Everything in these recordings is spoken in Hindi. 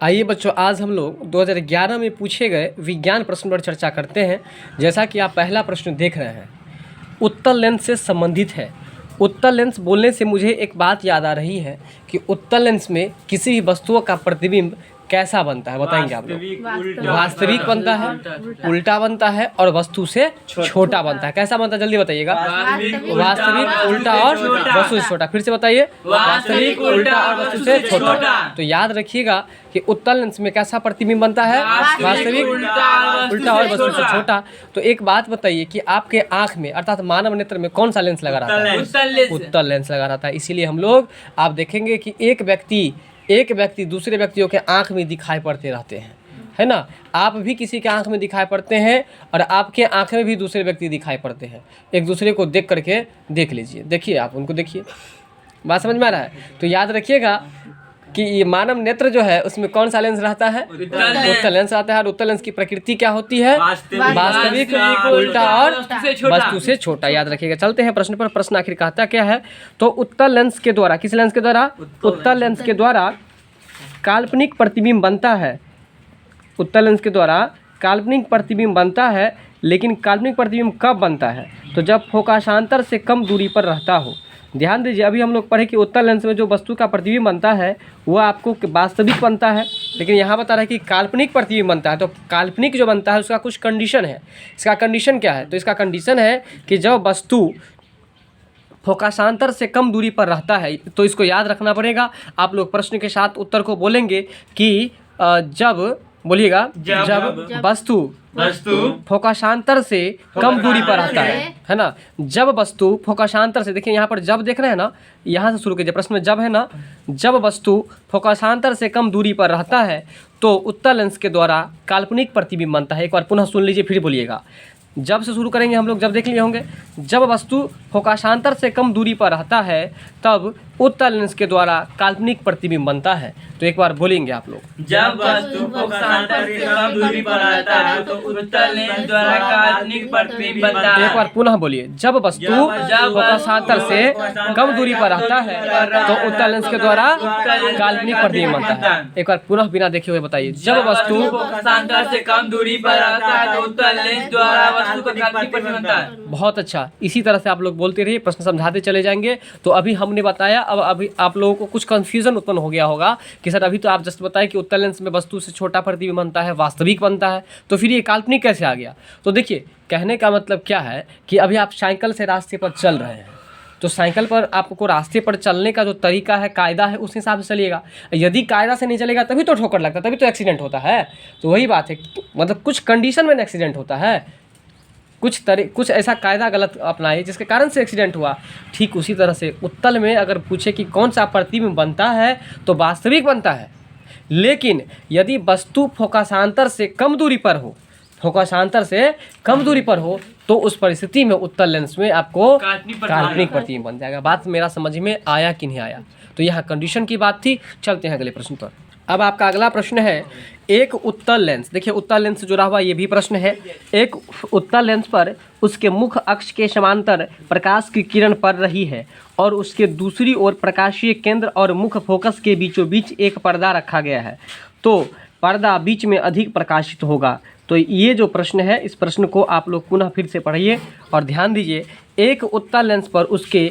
आइए बच्चों, आज हम लोग 2011 में पूछे गए विज्ञान प्रश्न पर चर्चा करते हैं। जैसा कि आप पहला प्रश्न देख रहे हैं, उत्तल लेंस से संबंधित है। उत्तल लेंस बोलने से मुझे एक बात याद आ रही है कि उत्तल लेंस में किसी भी वस्तुओं का प्रतिबिंब कैसा बनता है, बताएंगे आप लोग? वास्तविक बनता है, उल्टा बनता है और वस्तु से छोटा बनता है। कैसा बनता है जल्दी बताइएगा? वास्तविक, उल्टा और वस्तु से छोटा। फिर से बताइए, वास्तविक, उल्टा और वस्तु से छोटा। तो याद रखिएगा कि उत्तल लेंस में कैसा प्रतिबिंब बनता है? वास्तविक, उल्टा और वस्तु से छोटा। तो एक बात बताइए कि आपके आंख में अर्थात मानव नेत्र में कौन सा लेंस लगा रहता है? उत्तल लेंस लगा रहता है। इसीलिए हम लोग आप देखेंगे कि एक व्यक्ति दूसरे व्यक्तियों के आंख में दिखाई पड़ते रहते हैं, है ना। आप भी किसी के आंख में दिखाई पड़ते हैं और आपके आंख में भी दूसरे व्यक्ति दिखाई पड़ते हैं। एक दूसरे को देख करके देख लीजिए, देखिए, आप उनको देखिए। बात समझ में आ रहा है? तो याद रखिएगा कि ये मानव नेत्र जो है उसमें कौन सा लेंस रहता है? उत्तल लेंस रहता है। और उत्तल लेंस की प्रकृति क्या होती है? वास्तविक, उल्टा और वस्तु से छोटा। याद रखिएगा। चलते हैं प्रश्न पर। प्रश्न आखिर कहता क्या है? तो उत्तल लेंस के द्वारा, किस लेंस के द्वारा? उत्तल लेंस के द्वारा काल्पनिक प्रतिबिंब बनता है। उत्तल लेंस के द्वारा काल्पनिक प्रतिबिंब बनता है, लेकिन काल्पनिक प्रतिबिंब कब बनता है? तो जब फोकासांतर से कम दूरी पर रहता हो। ध्यान दीजिए, अभी हम लोग पढ़े कि उत्तल लेंस में जो वस्तु का प्रतिबिंब बनता है वह आपको वास्तविक बनता है, लेकिन यहाँ बता रहा है कि काल्पनिक प्रतिबिंब बनता है। तो काल्पनिक जो बनता है उसका कुछ कंडीशन है। इसका कंडीशन क्या है? तो इसका कंडीशन है कि जब वस्तु फोकासांतर से कम दूरी पर रहता है, तो इसको याद रखना पड़ेगा। आप लोग प्रश्न के साथ उत्तर को बोलेंगे कि जब, बोलिएगा, जब वस्तु फोकासांतर से कम दूरी पर रहता है ना। जब वस्तु फोकासांतर से, देखिए यहाँ पर जब देख रहे हैं ना, यहाँ से शुरू कीजिए। प्रश्न में जब है ना, जब वस्तु फोकासांतर से कम दूरी पर रहता है तो उत्तल लेंस के द्वारा काल्पनिक प्रतिबिंब बनता है। एक बार पुनः सुन लीजिए, फिर बोलिएगा। जब से शुरू करेंगे हम लोग, जब देख लिए होंगे। जब वस्तु फोकासांतर से कम दूरी पर रहता है तब उत्तल लेंस के द्वारा काल्पनिक प्रतिबिंब बनता है। तो एक बार बोलेंगे आप लोग, जब वस्तु फोकासांतर से कम दूरी पर रहता है तो उत्तल लेंस द्वारा काल्पनिक प्रतिबिंब बनता है। एक बार पुनः बोलिए, जब वस्तु फोकासांतर से कम दूरी पर रहता है तो उत्तल लेंस के द्वारा काल्पनिक प्रतिबिंब बनता है। एक बार पुनः बिना देखे हुए बताइए, जब वस्तु फोकासांतर से कम दूरी पर रहता है तो उत्तल लेंस द्वारा वस्तु का काल्पनिक प्रतिबिंब बनता है। बहुत अच्छा। इसी तरह से आप लोग बोलते रहिए, प्रश्न समझाते चले जाएंगे। तो अभी हमने बताया, अब अभी आप लोगों को कुछ कंफ्यूजन उत्पन्न हो गया होगा कि सर अभी तो आप जस्ट बताए कि उत्तल लेंस में वस्तु से छोटा प्रतिबिंब बनता है, वास्तविक बनता है, तो फिर ये काल्पनिक कैसे आ गया? तो देखिए, कहने का मतलब क्या है कि अभी आप साइकिल से रास्ते पर चल रहे हैं, तो साइकिल पर आपको रास्ते पर चलने का जो तरीका है, कायदा है, उस हिसाब से चलिएगा। यदि कायदा से नहीं चलेगा तभी तो ठोकर लगता है, तभी तो एक्सीडेंट होता है। तो वही बात है, मतलब कुछ कंडीशन में एक्सीडेंट होता है, कुछ ऐसा कायदा गलत अपनाए जिसके कारण से एक्सीडेंट हुआ। ठीक उसी तरह से उत्तल में अगर पूछे कि कौन सा प्रतिबिंब बनता है तो वास्तविक बनता है, लेकिन यदि वस्तु फोकासांतर से कम दूरी पर हो, फोकासांतर से कम दूरी पर हो, तो उस परिस्थिति में उत्तल लेंस में आपको काल्पनिक प्रतिबिंब बन जाएगा। बात मेरा समझ में आया कि नहीं आया? तो यहाँ कंडीशन की बात थी। चलते हैं अगले प्रश्न पर। अब आपका अगला प्रश्न है, एक उत्तल लेंस, देखिए उत्तल लेंस से जुड़ा हुआ ये भी प्रश्न है। एक उत्तल लेंस पर उसके मुख्य अक्ष के समांतर प्रकाश की किरण पड़ रही है और उसके दूसरी ओर प्रकाशीय केंद्र और मुख्य फोकस के बीचों बीच एक पर्दा रखा गया है, तो पर्दा बीच में अधिक प्रकाशित होगा। तो ये जो प्रश्न है, इस प्रश्न को आप लोग पुनः फिर से पढ़िए और ध्यान दीजिए। एक उत्तल लेंस पर उसके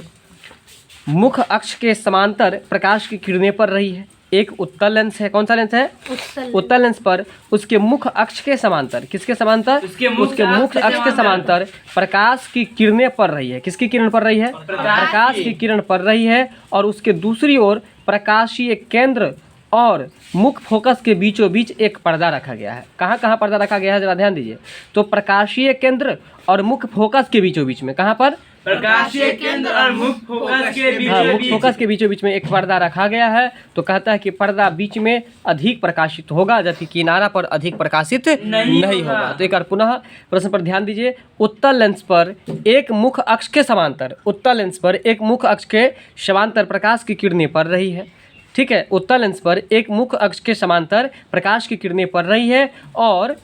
मुख्य अक्ष के समांतर प्रकाश की किरणें पड़ रही है। एक उत्तल लेंस है, कौन सा लेंस है? उत्तल लेंस पर उसके मुख्य अक्ष के समांतर, किसके समांतर? उसके मुख्य अक्ष के समांतर प्रकाश की किरणें पड़ रही है। किसकी किरण पड़ रही है? प्रकाश की किरण पड़ रही है और उसके दूसरी ओर प्रकाशीय केंद्र और मुख्य फोकस के बीचों बीच एक पर्दा रखा गया है। कहाँ कहाँ पर्दा रखा गया है, जरा ध्यान दीजिए। तो प्रकाशीय केंद्र और मुख्य फोकस के बीचों बीच में, कहाँ पर? प्रकाशीय केंद्र और मुख्य फोकस के मुख्य फोकस के बीचों बीच में एक पर्दा रखा गया है। तो कहता है कि पर्दा बीच में अधिक प्रकाशित होगा, जबकि किनारा पर अधिक प्रकाशित नहीं होगा। तो एक बार पुनः प्रश्न पर ध्यान दीजिए। उत्तल लेंस पर एक मुख्य अक्ष के समांतर, उत्तल लेंस पर एक मुख्य अक्ष के समांतर प्रकाश की किरणें पड़ रही है। ठीक है, उत्तल लेंस पर एक मुख्य अक्ष के समांतर प्रकाश की किरणें पड़ रही है और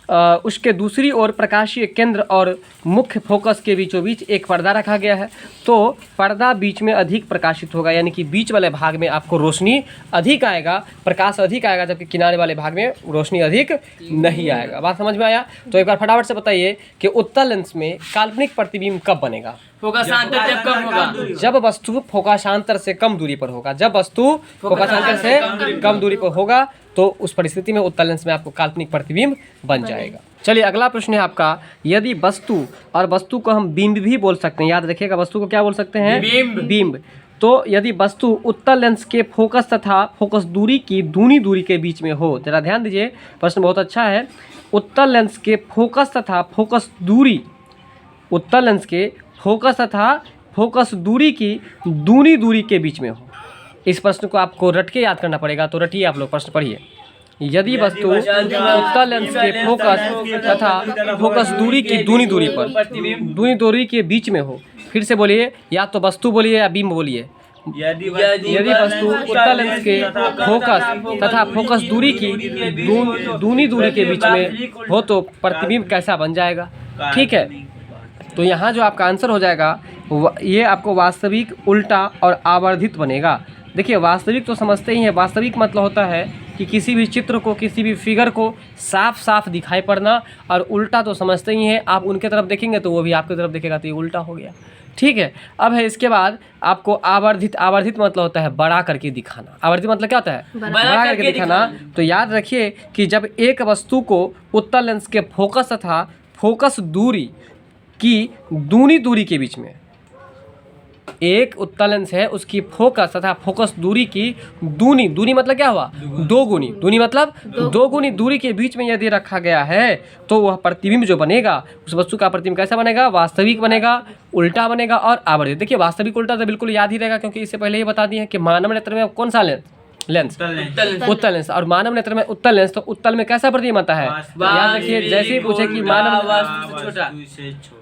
उसके दूसरी ओर प्रकाशीय केंद्र और मुख्य फोकस के बीचों बीच एक पर्दा रखा गया है। तो पर्दा बीच में अधिक प्रकाशित होगा, यानी कि बीच वाले भाग में आपको रोशनी अधिक आएगा, प्रकाश अधिक आएगा, जबकि किनारे वाले भाग में रोशनी अधिक नहीं आएगा। बात समझ में आया? तो एक बार फटाफट से बताइए कि उत्तल लेंस में काल्पनिक प्रतिबिंब कब बनेगा? फोकसांतर जब कम होगा, जब वस्तु फोकसांतर से कम दूरी पर होगा। जब वस्तु फोकसांतर से कम दूरी पर होगा तो उस परिस्थिति में उत्तल लेंस में आपको काल्पनिक प्रतिबिंब बन जाएगा। चलिए अगला प्रश्न है आपका, यदि वस्तु, और वस्तु को हम बिंब भी बोल सकते हैं, याद रखिएगा, वस्तु को क्या बोल सकते हैं? बिंब। तो यदि वस्तु उत्तल लेंस के फोकस तथा फोकस दूरी की दूनी दूरी के बीच में हो, जरा ध्यान दीजिए, प्रश्न बहुत अच्छा है। उत्तल लेंस के फोकस तथा फोकस दूरी, उत्तल लेंस के फोकस तथा फोकस दूरी की दूनी दूरी के बीच में हो। इस प्रश्न को आपको रट के याद करना पड़ेगा, तो रटिए आप लोग, प्रश्न पढ़िए। यदि वस्तु उत्तल लेंस के फोकस तथा फोकस दूरी की दूनी दूरी पर, दूनी दूरी के बीच में हो। फिर से बोलिए, या तो वस्तु बोलिए या बिंब बोलिए। यदि वस्तु उत्तल लेंस के फोकस तथा फोकस दूरी की दूनी दूरी के बीच में हो तो प्रतिबिंब कैसा बन जाएगा? ठीक है, तो यहाँ जो आपका आंसर हो जाएगा ये आपको वास्तविक, उल्टा और आवर्धित बनेगा। देखिए वास्तविक तो समझते ही हैं, वास्तविक मतलब होता है कि किसी भी चित्र को, किसी भी फिगर को साफ साफ दिखाई पड़ना, और उल्टा तो समझते ही हैं, आप उनके तरफ देखेंगे तो वो भी आपकी तरफ देखेगा, तो ये उल्टा हो गया। ठीक है, अब है इसके बाद आपको आवर्धित। आवर्धित मतलब होता है बड़ा करके दिखाना। आवर्धित मतलब क्या होता है? बड़ा करके दिखाना। तो याद रखिए कि जब एक वस्तु को उत्तल लेंस के फोकस तथा फोकस दूरी की दूनी दूरी के बीच में, एक उत्तल लेंस है, उसकी फोकस तथा फोकस दूरी की दूनी, दूनी मतलब क्या हुआ? दो गुनी, दूनी मतलब दो गुनी दूरी के बीच में यदि रखा गया है तो वह प्रतिबिंब जो बनेगा, उस वस्तु का प्रतिबिंब कैसा बनेगा? वास्तविक बनेगा, उल्टा बनेगा और आवर्धित। देखिए वास्तविक उल्टा तो बिल्कुल याद ही रहेगा, क्योंकि इससे पहले ही बता दिए कि मानव नेत्र में कौन सा लेंस उत्तल लेंस, और मानव नेत्र में उत्तल लेंस, तो उत्तल में कैसा प्रतिबिंब आता है? याद रखिए, जैसे ही पूछे कि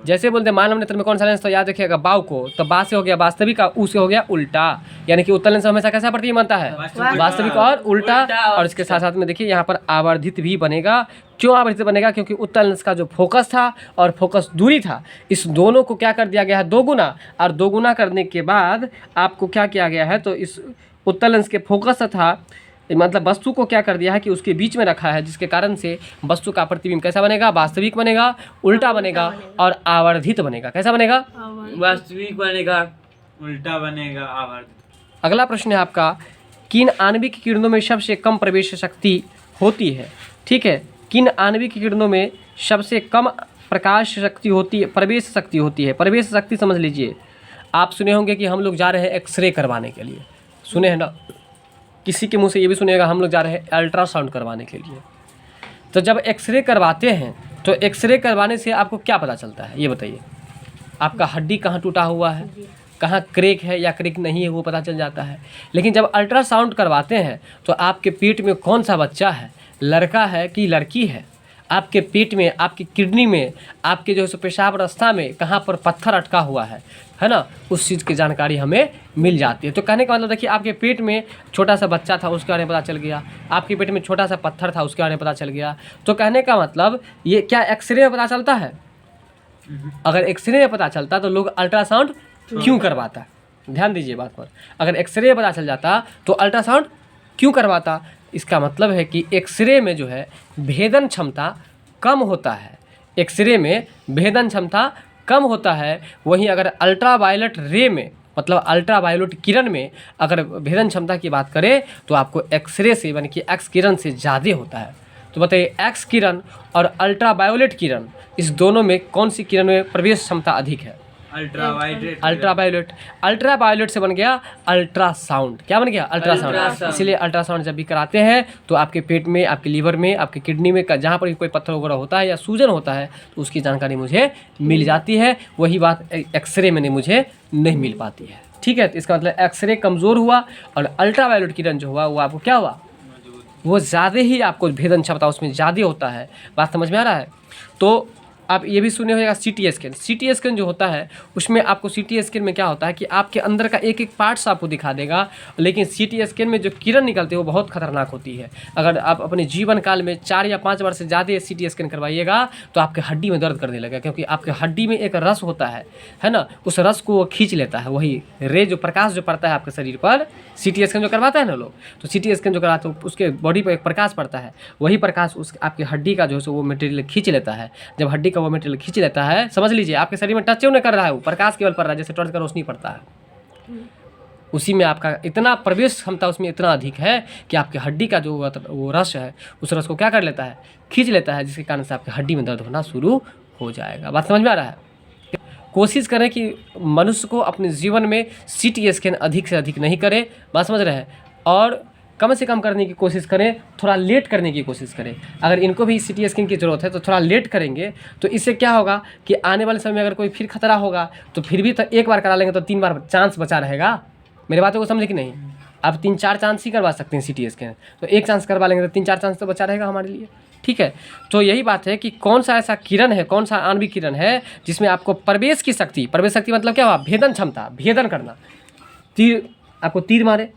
जैसे बोलते हैं मानव नेत्र में कौन सा लेंस, तो याद रखिएगा बाव को, तो बा से हो गया वास्तविक, ऊ से हो गया उल्टा। यानी कि उत्तल लेंस हमेशा कैसा प्रतिबिंब आता है? वास्तविक और उल्टा। और इसके साथ साथ में देखिए यहाँ पर आवर्धित भी बनेगा। क्यों आवर्धित बनेगा? क्योंकि उत्तल लेंस का जो फोकस था और फोकस दूरी था, इस दोनों को क्या कर दिया गया है? 2 गुना। और 2 गुना करने के बाद आपको क्या किया गया है? तो इस उत्तल लेंस के फोकस तथा मतलब वस्तु को क्या कर दिया है कि उसके बीच में रखा है, जिसके कारण से वस्तु का प्रतिबिंब कैसा बनेगा? वास्तविक बनेगा, उल्टा बनेगा और आवर्धित बनेगा। कैसा बनेगा? वास्तविक बनेगा, उल्टा बनेगा, आवर्धित। अगला प्रश्न है आपका, किन आणविक किरणों में सबसे कम प्रवेश शक्ति होती है? ठीक है, किन आणविक किरणों में सबसे कम प्रकाश शक्ति होती है, प्रवेश शक्ति होती है? प्रवेश शक्ति समझ लीजिए, आप सुने होंगे कि हम लोग जा रहे हैं एक्सरे करवाने के लिए, सुने हैं ना? किसी के मुंह से ये भी सुनिएगा हम लोग जा रहे हैं अल्ट्रासाउंड करवाने के लिए। तो जब एक्सरे करवाते हैं तो एक्सरे करवाने से आपको क्या पता चलता है, ये बताइए? आपका हड्डी कहाँ टूटा हुआ है, कहाँ क्रैक है या क्रैक नहीं है, वो पता चल जाता है। लेकिन जब अल्ट्रासाउंड करवाते हैं तो आपके पेट में कौन सा बच्चा है, लड़का है कि लड़की है, आपके पेट में, आपकी किडनी में, आपके जो है पेशाब रास्ता में कहाँ पर पत्थर अटका हुआ है ना, उस चीज़ की जानकारी हमें मिल जाती है। तो कहने का मतलब देखिए, आपके पेट में छोटा सा बच्चा था, उसके बारे में पता चल गया, आपके पेट में छोटा सा पत्थर था, उसके बारे में पता चल गया। तो कहने का मतलब ये क्या एक्सरे में पता चलता है? अगर एक्सरे में पता चलता तो लोग अल्ट्रासाउंड क्यों करवाता? ध्यान दीजिए बात पर। अगर एक्सरे में पता चल जाता तो अल्ट्रासाउंड क्यों करवाता? इसका मतलब है कि एक्सरे में जो है भेदन क्षमता कम होता है, एक्सरे में भेदन क्षमता कम होता है। वहीं अगर अल्ट्रावायलेट रे में, मतलब अल्ट्रावायलेट किरण में अगर भेदन क्षमता की बात करें तो आपको एक्सरे से, यानी कि एक्स किरण से ज़्यादा होता है। तो बताइए, एक्स किरण और अल्ट्रावायलेट किरण, इस दोनों में कौन सी किरण में प्रवेश क्षमता अधिक है? अल्ट्रावायलेट। अल्ट्रावायलेट से बन गया अल्ट्रासाउंड। क्या बन गया? अल्ट्रासाउंड। इसलिए अल्ट्रासाउंड जब भी कराते हैं तो आपके पेट में, आपके लीवर में, आपके किडनी में, जहाँ पर भी कोई पत्थर वगैरह होता है या सूजन होता है तो उसकी जानकारी मुझे मिल जाती है। वही बात एक्सरे में मुझे नहीं मिल पाती है। ठीक है, तो इसका मतलब एक्सरे कमज़ोर हुआ और अल्ट्रावायलेट किरण जो हुआ वो आपको क्या हुआ? वो ज़्यादा ही आपको भेदन क्षमता उसमें ज़्यादा होता है। बात समझ में आ रहा है? तो आप ये भी सुने होगा सीटी स्कैन। सीटी स्कैन जो होता है उसमें आपको सीटी स्कैन में क्या होता है कि आपके अंदर का एक एक पार्ट्स आपको दिखा देगा, लेकिन सीटी स्कैन में जो किरण निकलती है वो बहुत खतरनाक होती है। अगर आप अपने जीवन काल में 4 या 5 बार से ज़्यादा सीटी स्कैन करवाइएगा तो आपके हड्डी में दर्द करने लगेगा, क्योंकि आपके हड्डी में एक रस होता है ना, उस रस को वो खींच लेता है। वही रे जो प्रकाश जो पड़ता है आपके शरीर पर, सीटी स्कैन जो करवाता है ना लोग, तो सीटी स्कैन जो कराते हैं उसके बॉडी पर एक प्रकाश पड़ता है, वही प्रकाश उस आपकी हड्डी का जो है वो मटेरियल खींच लेता है। जब हड्डी का वो मटेरियल खींच लेता है, समझ लीजिए आपके शरीर में टच नहीं कर रहा है, वो प्रकाश केवल पड़ रहा है, जैसे टॉर्च का रोशनी पड़ता है, उसी में आपका इतना प्रवेश क्षमता उसमें इतना अधिक है कि आपकी हड्डी का जो वो रस है उस रस को क्या कर लेता है, खींच लेता है, जिसके कारण से आपकी हड्डी में दर्द होना शुरू हो जाएगा। बात समझ में आ रहा है? कोशिश करें कि मनुष्य को अपने जीवन में सीटी स्कैन अधिक से अधिक नहीं करे, बात समझ रहे हैं, और कम से कम करने की कोशिश करें, थोड़ा लेट करने की कोशिश करें। अगर इनको भी सीटी स्कैन की ज़रूरत है तो थोड़ा लेट करेंगे तो इससे क्या होगा कि आने वाले समय में अगर कोई फिर खतरा होगा तो फिर भी तो एक बार करा लेंगे तो 3 बार चांस बचा रहेगा। मेरी बातों को समझे कि नहीं? आप 3-4 चांस ही करवा सकते हैं सीटी स्कैन, तो 1 चांस करवा लेंगे तो 3-4 चांस तो बचा रहेगा हमारे लिए। ठीक है, तो यही बात है कि कौन सा ऐसा किरण है, कौन सा आणविक किरण है जिसमें आपको प्रवेश की शक्ति, प्रवेश शक्ति मतलब क्या हुआ, भेदन क्षमता, भेदन करना। तीर आपको तीर मारे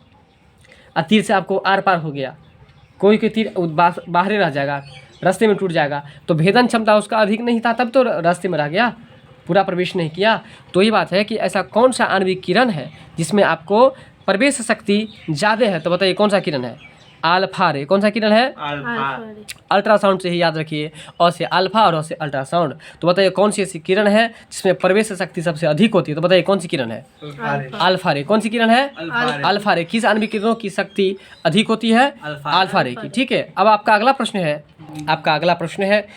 और तीर से आपको आर पार हो गया, कोई तीर बाहर रह जाएगा, रास्ते में टूट जाएगा, तो भेदन क्षमता उसका अधिक नहीं था, तब तो रास्ते में रह गया, पूरा प्रवेश नहीं किया। तो ये बात है कि ऐसा कौन सा आणविक किरण है जिसमें आपको प्रवेश शक्ति ज़्यादा है, तो बताइए कौन सा किरण है? अल्फा रे। कौन सा किरण है? अल्ट्रासाउंड से ही याद रखिए, और से अल्फा और से अल्ट्रासाउंड। तो बताइए कौन सी ऐसी किरण है जिसमें प्रवेश शक्ति सबसे अधिक होती है, तो बताइए कौन सी किरण है? अल्फा रे। कौन सी किरण है? अल्फा रे। किस आणविक किरणों की शक्ति अधिक होती है? अल्फा रे की। ठीक है, अब आपका अगला प्रश्न है,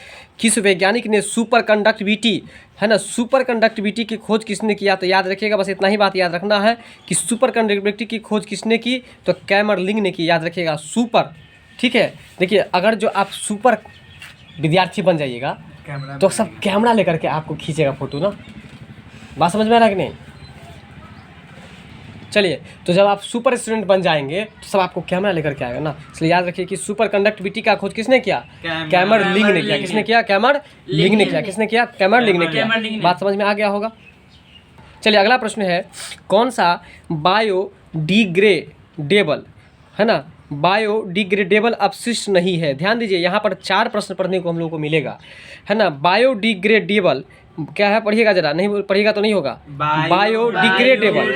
किस वैज्ञानिक ने सुपर कंडक्टिविटी, है ना, सुपर कंडक्टिविटी की खोज किसने किया? तो याद रखिएगा, बस इतना ही बात याद रखना है कि सुपर कंडक्टिविटी की खोज किसने की, तो कैमरलिंग ने की। याद रखिएगा सुपर। ठीक है, देखिए अगर जो आप सुपर विद्यार्थी बन जाइएगा तो सब कैमरा लेकर के आपको खींचेगा फोटो ना। बात समझ में आ रहा है कि नहीं? चलिए, तो जब आप सुपर स्टूडेंट बन जाएंगे तो सब आपको कैमरा लेकर के आएगा ना। इसलिए याद रखिए कि सुपर कंडक्टिविटी का खोज किसने किया? कैमरलिंग ने किया। किसने किया? कैमरलिंग ने किया। किसने किया? कैमरलिंग ने किया। बात समझ में आ गया होगा। चलिए अगला प्रश्न है, कौन सा बायोडिग्रेडेबल, है ना, बायोडिग्रेडेबल अपशिष्ट नहीं है? ध्यान दीजिए, यहाँ पर 4 प्रश्न पढ़ने को हम लोग को मिलेगा, है ना। बायोडिग्रेडेबल क्या है, पढ़िएगा जरा, नहीं पढ़िएगा तो नहीं होगा। Biodegradable,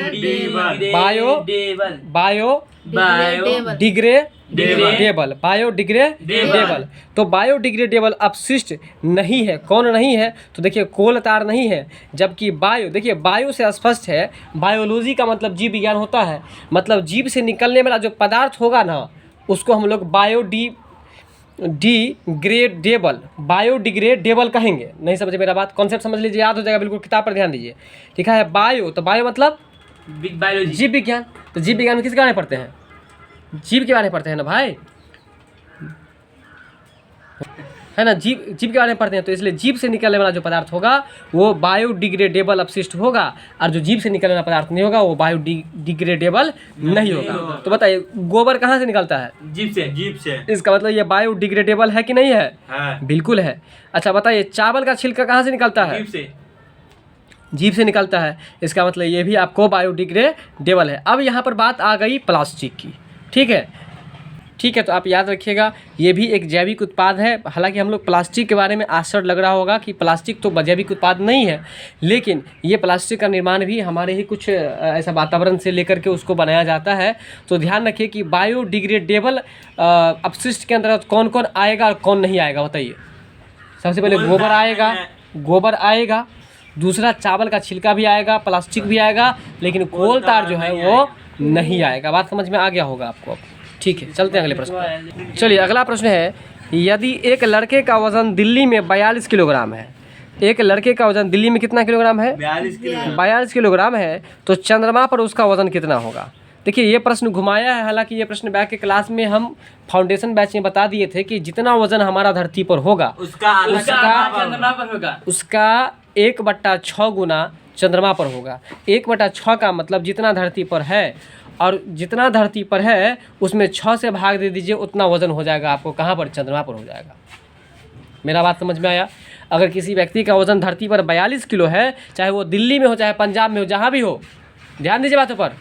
biodegradable. तो बायोडिग्रेडेबल अपशिष्ट नहीं है, कौन नहीं है? तो देखिए कोल तार नहीं है, जबकि बायो, देखिए बायो से स्पष्ट है, बायोलॉजी का मतलब जीव विज्ञान होता है, मतलब जीव से निकलने वाला जो पदार्थ होगा ना उसको हम लोग बायोडिग्रेडेबल कहेंगे। नहीं समझे मेरा बात? कॉन्सेप्ट समझ लीजिए, याद हो जाएगा बिल्कुल, किताब पर ध्यान दीजिए। ठीक है, बायो, तो बायो मतलब जीव विज्ञान। तो जीव विज्ञान में किसके बारे में पढ़ते हैं? जीव के बारे में पढ़ते हैं ना भाई, है ना, जीव के बारे में पढ़ते हैं। तो इसलिए जीव से निकलने वाला जो पदार्थ होगा वो बायोडिग्रेडेबल अपशिष्ट होगा, और जो जीव से निकलने वाला पदार्थ नहीं होगा वो बायोडिग्रेडेबल नहीं होगा। तो बताइए गोबर कहाँ से निकलता है? जीव से। इसका मतलब ये बायोडिग्रेडेबल है कि नहीं है? बिल्कुल है। अच्छा बताइए, चावल का छिलका कहाँ से निकलता है? जीव से निकलता है। इसका मतलब ये भी आपको बायोडिग्रेडेबल है। अब यहाँ पर बात आ गई प्लास्टिक की। ठीक है, तो आप याद रखिएगा ये भी एक जैविक उत्पाद है। हालांकि हम लोग प्लास्टिक के बारे में आश्चर्य लग रहा होगा कि प्लास्टिक तो जैविक उत्पाद नहीं है, लेकिन ये प्लास्टिक का निर्माण भी हमारे ही कुछ ऐसा वातावरण से लेकर के उसको बनाया जाता है। तो ध्यान रखिए कि बायोडिग्रेडेबल अपशिष्ट के अंतर्गत कौन कौन आएगा और कौन नहीं आएगा, बताइए। सबसे पहले गोबर आएगा, दूसरा चावल का छिलका भी आएगा, प्लास्टिक भी आएगा, लेकिन कोल तार जो है वो नहीं आएगा। बात समझ में आ गया होगा आपको। ठीक है, चलते हैं अगले प्रश्न। चलिए अगला प्रश्न है, यदि एक लड़के का वजन दिल्ली में 42 किलोग्राम है, एक लड़के का वजन दिल्ली में कितना किलोग्राम है? 42 किलोग्राम है, तो चंद्रमा पर उसका वजन कितना होगा? देखिए ये प्रश्न घुमाया है, हालांकि ये प्रश्न बैक के क्लास में हम फाउंडेशन बैच में बता दिए थे कि जितना वजन हमारा धरती पर होगा उसका 1/6 गुना चंद्रमा पर होगा। 1/6 का मतलब जितना धरती पर है, और जितना धरती पर है उसमें 6 से भाग दे दीजिए, उतना वजन हो जाएगा आपको कहाँ पर? चंद्रमा पर हो जाएगा। मेरा बात समझ में आया? अगर किसी व्यक्ति का वजन धरती पर 42 किलो है, चाहे वो दिल्ली में हो चाहे पंजाब में हो, जहाँ भी हो, ध्यान दीजिए बातों पर।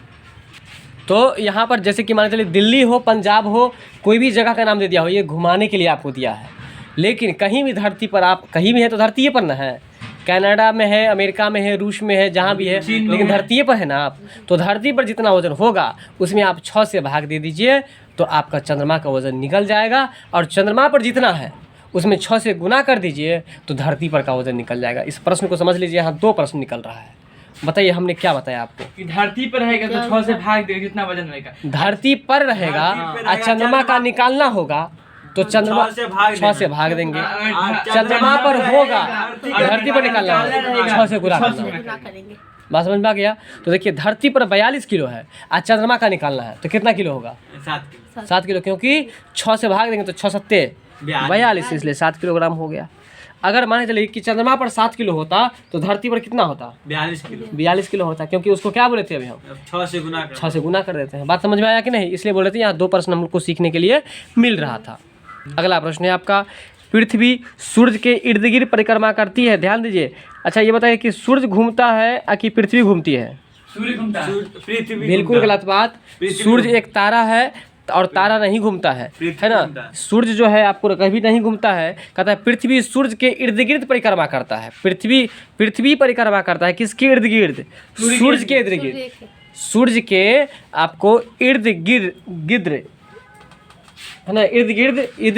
तो यहाँ पर जैसे कि मान चलिए दिल्ली हो, पंजाब हो, कोई भी जगह का नाम दे दिया हो, ये घुमाने के लिए आपको दिया है। लेकिन कहीं भी धरती पर आप कहीं भी है तो धरती पर ना है, कनाडा में है, अमेरिका में है, रूस में है, जहाँ भी है, लेकिन धरती पर है ना आप। तो धरती पर जितना वजन होगा उसमें आप 6 से भाग दे दीजिए तो आपका चंद्रमा का वजन निकल जाएगा, और चंद्रमा पर जितना है उसमें 6 से गुना कर दीजिए तो धरती पर का वजन निकल जाएगा। इस प्रश्न को समझ लीजिए, यहाँ 2 प्रश्न निकल रहा है। बताइए हमने क्या बताया आपको कि धरती पर रहेगा तो 6 से भाग देगा जितना वजन रहेगा। धरती पर रहेगा और चंद्रमा का निकालना होगा तो चंद्रमा 6 से भाग देंगे। चंद्रमा पर होगा, धरती पर निकालना होगा 6 से गुना करेंगे। बात समझ में आ गया? तो देखिए धरती पर 42 किलो है, आज चंद्रमा का निकालना है तो कितना किलो होगा? 7 किलो, क्योंकि 6 से भाग देंगे तो 6 सत्ते 42, इसलिए 7 किलोग्राम हो गया। अगर माने चलिए कि चंद्रमा पर 7 किलो होता तो धरती पर कितना होता? 42 किलो होता, क्योंकि उसको क्या बोले थे अभी हम? 6 से गुना कर देते हैं। बात समझ में आया कि नहीं? इसलिए बोल रहे थे यहाँ 2 प्रश्न हमको सीखने के लिए मिल रहा था। अगला प्रश्न है आपका, पृथ्वी सूर्य के इर्द गिर्द परिक्रमा करती है। ध्यान दीजिए। अच्छा ये बताइए कि सूर्य घूमता है कि पृथ्वी घूमती है? सूर्य घूमता है। बिल्कुल गलत बात। सूर्य एक तारा है और तारा नहीं घूमता है ना। सूर्य जो है आपको कभी नहीं घूमता है, कहता है पृथ्वी सूर्य के इर्द गिर्द परिक्रमा करता है। पृथ्वी परिक्रमा करता है किसके इर्द गिर्द? सूर्य के इर्द गिर्द। सूर्य के आपको इर्द गिर्द है ना, इर्द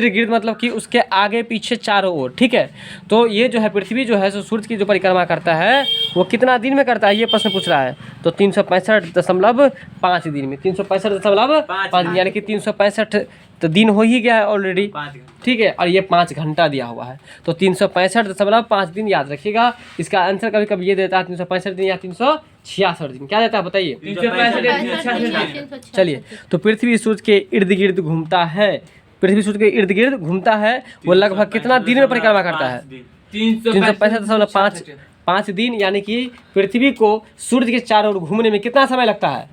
गिर्द मतलब कि उसके आगे पीछे चारों ओर, ठीक है। तो ये जो है पृथ्वी जो है सो सूर्य की जो परिक्रमा करता है वो कितना दिन में करता है, ये प्रश्न पूछ रहा है। तो 365.5 दिन में, 365.5 यानी कि 365 तो दिन हो ही गया है ऑलरेडी, ठीक है। और ये 5 घंटा दिया हुआ है तो 365.5 दिन याद रखिएगा। इसका आंसर कभी कभी ये देता है 365 दिन या 366 दिन। क्या देता है बताइए? 365। चलिए, तो पृथ्वी सूर्य के इर्द गिर्द घूमता है। पृथ्वी सूर्य के इर्द गिर्द घूमता है, वो लगभग कितना दिन में परिक्रमा करता है? 365.5 दिन, यानी कि पृथ्वी को सूर्य के चारों ओर घूमने में कितना समय लगता है?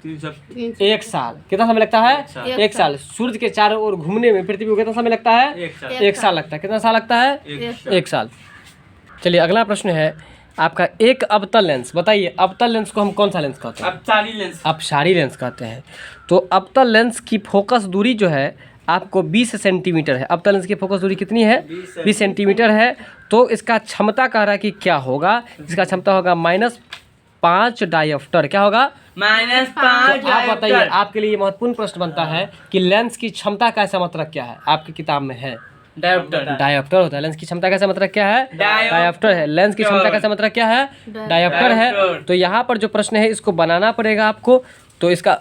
1 साल। कितना समय लगता है? 1 साल। सूर्य के चारों ओर घूमने में पृथ्वी को कितना समय लगता है? 1 साल लगता है। कितना साल लगता है? 1 साल। चलिए अगला प्रश्न है आपका, एक अवतल लेंस। बताइए अवतल लेंस को हम कौन सा लेंस कहते हैं? अपसारी लेंस कहते हैं। तो अवतल लेंस की फोकस दूरी जो है आपको 20 सेंटीमीटर है। अवतल लेंस की फोकस दूरी कितनी है? 20 सेंटीमीटर है। तो इसका क्षमता कह रहा है कि क्या होगा? इसका क्षमता होगा -5 डायोप्टर। क्या होगा? -5। तो आप बताइए, आपके लिए महत्वपूर्ण प्रश्न बनता है कि लेंस की क्षमता का ऐसा मतलब क्या है? आपकी किताब में है डायोप्टर होता है। लेंस की क्षमता का ऐसा मतलब क्या है? डायोप्टर है। लेंस की क्षमता का ऐसा मतलब क्या है? डायोप्टर है। तो यहाँ पर जो प्रश्न है इसको बनाना पड़ेगा आपको। तो इसका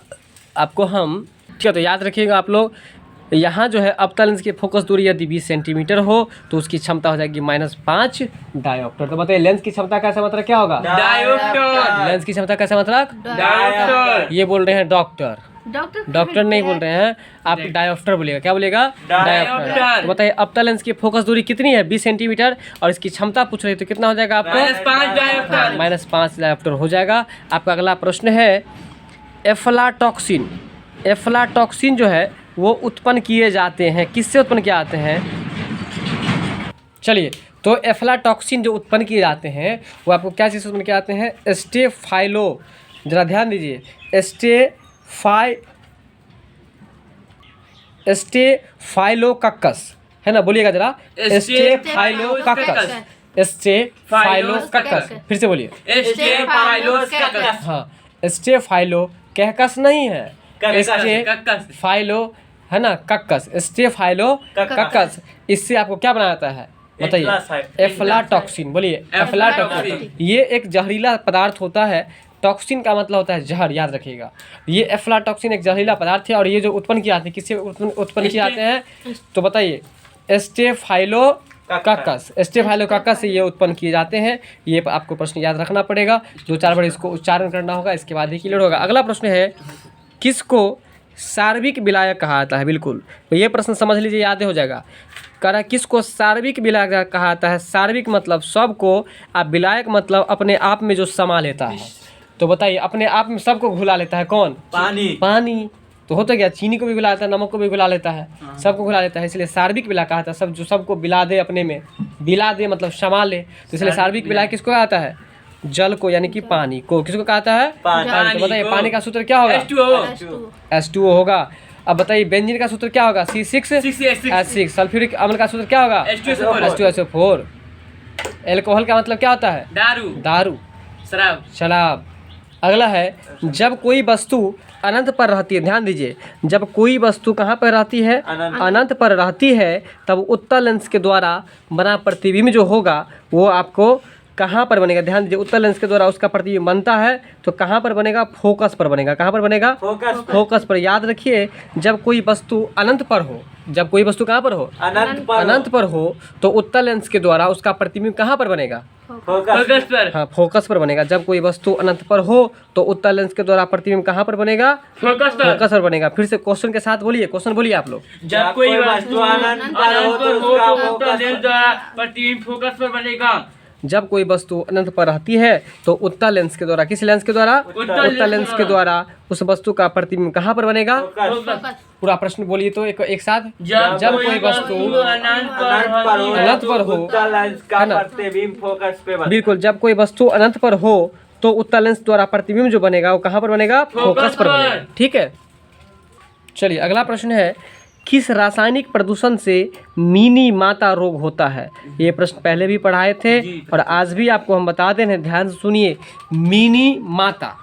आपको हम ठीक है, तो याद रखिएगा आप लोग, यहाँ जो है अवतल लेंस की फोकस दूरी यदि 20 सेंटीमीटर हो तो उसकी क्षमता हो जाएगी -5 डायोप्टर। तो बताइए लेंस की क्षमता का ऐसा मतलब क्या होगा? डायोप्टर। लेंस की क्षमता का ऐसा मतलब डायोप्टर। ये बोल रहे हैं डॉक्टर नहीं बोल रहे हैं आप, डायोप्टर बोलिएगा। क्या बोलिएगा? डायोप्टर। तो बताइए अवतल लेंस की फोकस दूरी कितनी है? 20 सेंटीमीटर, और इसकी क्षमता पूछ रही है तो कितना हो जाएगा आपको? -5 डायोप्टर। -5 डायोप्टर हो जाएगा। आपका अगला प्रश्न है एफ्लाटॉक्सिन। एफ्लाटॉक्सिन जो है वो उत्पन्न किए जाते हैं, किससे उत्पन्न किए जाते हैं? चलिए, तो एफ्लाटॉक्सिन जो उत्पन्न किए जाते हैं वो आपको क्या चीज़ से उत्पन्न किए जाते हैं? स्टेफाइलो, जरा ध्यान दीजिए, स्टेफाइलोकक्कस है ना, बोलिएगा जरा। स्टेफाइलोकक्कस। फिर से बोलिए। हाँ, स्टेफाइलोकक्कस नहीं है, स्टेफाइलो है ना, कक्कस, स्टेफाइलोकक्कस। इससे आपको क्या बनाया जाता है बताइए? एफ्लाटॉक्सिन। बोलिए एफ्लाटॉक्सिन। ये एक जहरीला पदार्थ होता है। टॉक्सिन का मतलब होता है जहर, याद रखिएगा। ये एफ्लाटॉक्सिन एक जहरीला पदार्थ है और ये जो उत्पन्न किए जाते हैं, किससे उत्पन्न किए जाते हैं? तो बताइए स्टेफाइलोकक्कस। स्टेफाइलोकक्कस से ये उत्पन्न किए जाते हैं। ये आपको प्रश्न याद रखना पड़ेगा, 2-4 बार इसको उच्चारण करना होगा, इसके बाद ही क्लियर होगा। अगला प्रश्न है, किसको सार्विक विलायक कहा जाता है? बिल्कुल, तो ये प्रश्न समझ लीजिए, याद हो जाएगा। कह रहा है किसको सार्विक विलायक कहा जाता है? सार्विक मतलब सबको, और विलायक मतलब अपने आप में जो समा लेता है। तो बताइए अपने आप में सबको घुला लेता है कौन? पानी। तो होता क्या, चीनी को भी घुला लेता है, नमक को भी घुला लेता है, सबको घुला लेता है, इसलिए सार्विक विलायक कहा था। सब जो सबको मिला दे अपने में, बिला दे मतलब संभाले, तो इसलिए सार्वत्रिक विलायक किसको आता है? जल को, यानी कि पानी को। किसको कहता है? पानी। तो बताइए पानी का सूत्र क्या होगा? H2O होगा। अब बताइए बेंजीन का सूत्र क्या होगा? C6H6। सल्फ्यूरिक अम्ल का सूत्र क्या होगा? H2SO4। एल्कोहल का मतलब क्या होता है? दारू, शराब। अगला है, जब कोई वस्तु अनंत पर रहती है, ध्यान दीजिए, जब कोई वस्तु कहाँ पर रहती है? अनंत पर रहती है, तब उत्तल लेंस के द्वारा बना प्रतिबिंब जो होगा वो आपको कहाँ पर बनेगा? ध्यान दीजिए, उत्तल लेंस के द्वारा उसका प्रतिबिंब बनता है तो कहाँ पर बनेगा? फोकस पर बनेगा। कहाँ पर बनेगा? फोकस पर। याद रखिए, जब कोई वस्तु अनंत पर हो, जब कोई वस्तु कहाँ पर हो? अनंत पर हो, तो उत्तल लेंस के द्वारा उसका प्रतिबिंब कहाँ पर बनेगा? फोकस पर। हाँ, फोकस पर बनेगा। जब कोई वस्तु अनंत पर हो तो उत्तल लेंस के द्वारा प्रतिबिंब कहाँ पर बनेगा? फोकस पर बनेगा। फिर से क्वेश्चन के साथ बोलिए, क्वेश्चन बोलिए आप लोग। जब कोई वस्तु अनंत पर हो तो उत्तल लेंस द्वारा प्रतिबिंब फोकस पर बनेगा। जब कोई वस्तु अनंत पर रहती है तो उत्तल लेंस के द्वारा, किस लेंस के द्वारा? उत्तल लेंस के द्वारा उस वस्तु का प्रतिबिंब कहाँ पर बनेगा? पूरा प्रश्न बोलिए तो एक साथ। जब कोई वस्तु अनंत पर हो, है ना? बिल्कुल, जब कोई वस्तु अनंत पर हो तो उत्तल लेंस द्वारा प्रतिबिंब जो बनेगा वो कहाँ पर बनेगा? फोकस पर बनेगा। ठीक है, चलिए अगला प्रश्न है, किस रासायनिक प्रदूषण से मिनी माता रोग होता है? ये प्रश्न पहले भी पढ़ाए थे और आज भी आपको हम बता दे रहे हैं, ध्यान से सुनिए। मिनी माता,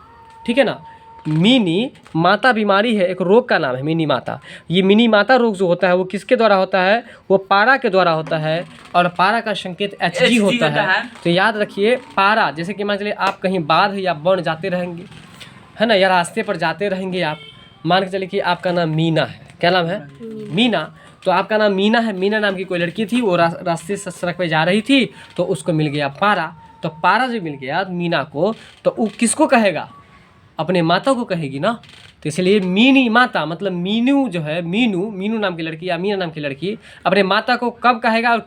ठीक है ना? मिनी माता बीमारी है, एक रोग का नाम है मिनी माता। ये मिनी माता रोग जो होता है वो किसके द्वारा होता है? वो पारा के द्वारा होता है और पारा का संकेत Hg होता है। तो याद रखिए, पारा, जैसे कि मान चलिए आप कहीं बाढ़ या वन जाते रहेंगे, है ना, या रास्ते पर जाते रहेंगे आप, मान के चलिए कि आपका नाम मीना है। क्या नाम है? मीना। तो आपका नाम मीना है, मीना नाम की कोई लड़की थी, वो रास्ते से सड़क पे जा रही थी तो उसको मिल गया पारा। तो पारा जो मिल गया मीना को, तो वो किसको कहेगा? अपने माता को कहेगी ना। तो इसलिए मिनी माता मतलब मीनू जो है, मीनू नाम की लड़की या मीना नाम की लड़की अपने माता को कब कहेगा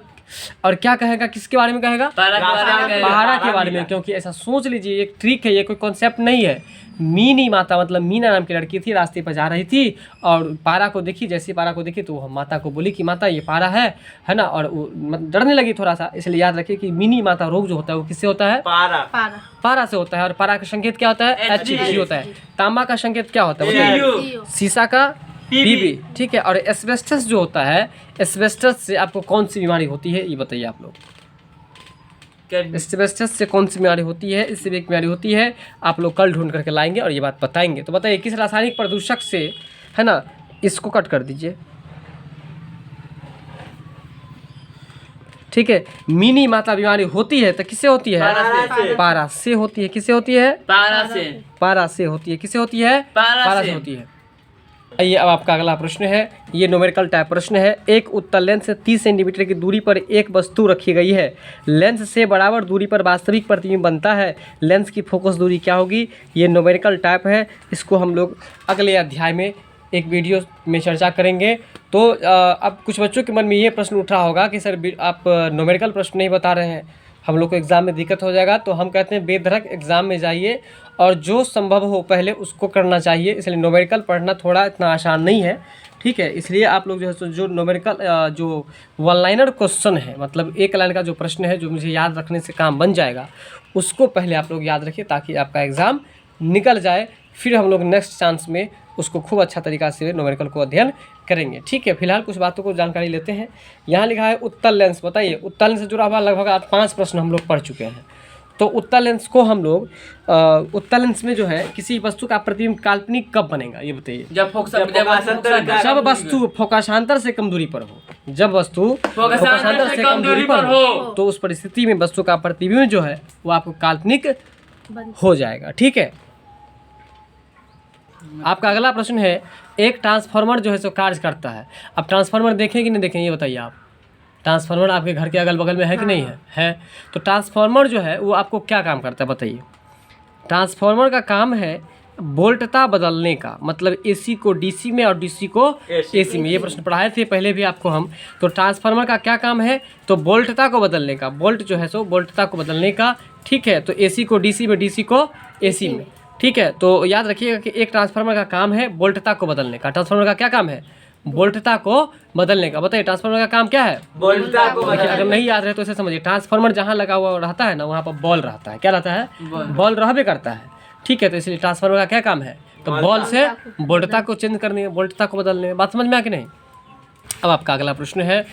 और क्या कहेगा? किसके बारे में कहेगा? पारा के बारे में। क्योंकि ऐसा सोच लीजिए, एक ट्रिक है, ये कोई कॉन्सेप्ट नहीं है। मिनी माता मतलब मीना नाम की लड़की थी, रास्ते पर जा रही थी और पारा को देखी। जैसे पारा को देखी तो वो माता को बोली कि माता ये पारा है ना, और वो डरने लगी थोड़ा सा। इसलिए याद रखिए कि मिनी माता रोग जो होता है वो किससे होता है? पारा से होता है। और पारा का संकेत क्या होता है? Hg होता है। तांबा का संकेत क्या होता है? शीशा का Pb। ठीक है। और एस्बेस्टस जो होता है, एस्बेस्टस से आपको कौन सी बीमारी होती है ये बताइए आप लोग। एस्बेस्टस से कौन सी बीमारी होती है? इससे भी एक बीमारी होती है, आप लोग कल ढूंढ करके लाएंगे और ये बात बताएंगे। तो बताइए किस रासायनिक प्रदूषक से, है ना, इसको कट कर दीजिए। ठीक है, मिनी माता बीमारी होती है तो किससे होती है? पारा से होती है। किससे होती है? पारा से होती है। किससे होती है? पारा से होती है। आइए अब आपका अगला प्रश्न है, ये न्यूमेरिकल टाइप प्रश्न है। एक उत्तल लेंस से 30 सेंटीमीटर की दूरी पर एक वस्तु रखी गई है। लेंस से बराबर दूरी पर वास्तविक प्रतिबिंब बनता है। लेंस की फोकस दूरी क्या होगी? ये न्यूमेरिकल टाइप है। इसको हम लोग अगले अध्याय में एक वीडियो में चर्चा करेंगे। तो अब कुछ बच्चों के मन में ये प्रश्न उठ रहा होगा कि सर आप न्यूमेरिकल प्रश्न नहीं बता रहे हैं, हम लोग को एग्ज़ाम में दिक्कत हो जाएगा। तो हम कहते हैं बेधड़क एग्ज़ाम में जाइए और जो संभव हो पहले उसको करना चाहिए। इसलिए न्यूमेरिकल पढ़ना थोड़ा इतना आसान नहीं है, ठीक है। इसलिए आप लोग जो है जो न्यूमेरिकल जो वन लाइनर क्वेश्चन है, मतलब एक लाइन का जो प्रश्न है जो मुझे याद रखने से काम बन जाएगा, उसको पहले आप लोग याद रखिए ताकि आपका एग्ज़ाम निकल जाए। फिर हम लोग नेक्स्ट चांस में उसको खूब अच्छा तरीक़ा से न्यूमेरिकल को अध्ययन करेंगे, ठीक है। फिलहाल कुछ बातों को जानकारी लेते हैं। यहाँ लिखा है उत्तल लेंस। बताइए, उत्तल लेंस से जुड़ा हुआ लगभग 5 प्रश्न हम लोग पढ़ चुके हैं। तो उत्तल लेंस को हम लोग उत्तल लेंस में जो है किसी वस्तु का प्रतिबिंब काल्पनिक कब बनेगा ये बताइए? जब वस्तु फोकसांतर से कम दूरी पर हो। जब वस्तु फोकसांतर से कम दूरी पर हो तो उस परिस्थिति में वस्तु का प्रतिबिंब जो है वो आपको काल्पनिक हो जाएगा, ठीक है। आपका अगला प्रश्न है, एक ट्रांसफार्मर जो है सो कार्य करता है। अब ट्रांसफार्मर देखें कि नहीं देखें ये बताइए आप। ट्रांसफार्मर आपके घर के अगल बगल में है कि नहीं है? तो ट्रांसफार्मर जो है वो आपको क्या काम करता है बताइए? ट्रांसफार्मर का काम है वोल्टता बदलने का, मतलब एसी को डीसी में और डीसी को एसी में। ये प्रश्न पढ़ाए थे पहले भी आपको हम। तो ट्रांसफार्मर का क्या काम है? तो वोल्टता को बदलने का, वोल्ट जो है सो वोल्टता को बदलने का, ठीक है। तो एसी को डीसी में, डीसी को एसी में, ठीक है। तो याद रखिएगा कि एक ट्रांसफार्मर का काम है वोल्टता को बदलने का। ट्रांसफार्मर का क्या काम है? वोल्टता को बदलने का। बताइए ट्रांसफार्मर का काम क्या है? वोल्टता को देखिए अगर नहीं याद रहे तो इसे समझिए, ट्रांसफार्मर जहाँ लगा हुआ रहता है ना वहाँ पर बॉल रहता है। क्या रहता है? बॉल रहबे करता है, ठीक है। तो इसलिए ट्रांसफार्मर का क्या काम है? तो बॉल से वोल्टता को चेंज करनी है, वोल्टता को बदलने में। बात समझ में आ कि नहीं? अब आपका अगला प्रश्न है,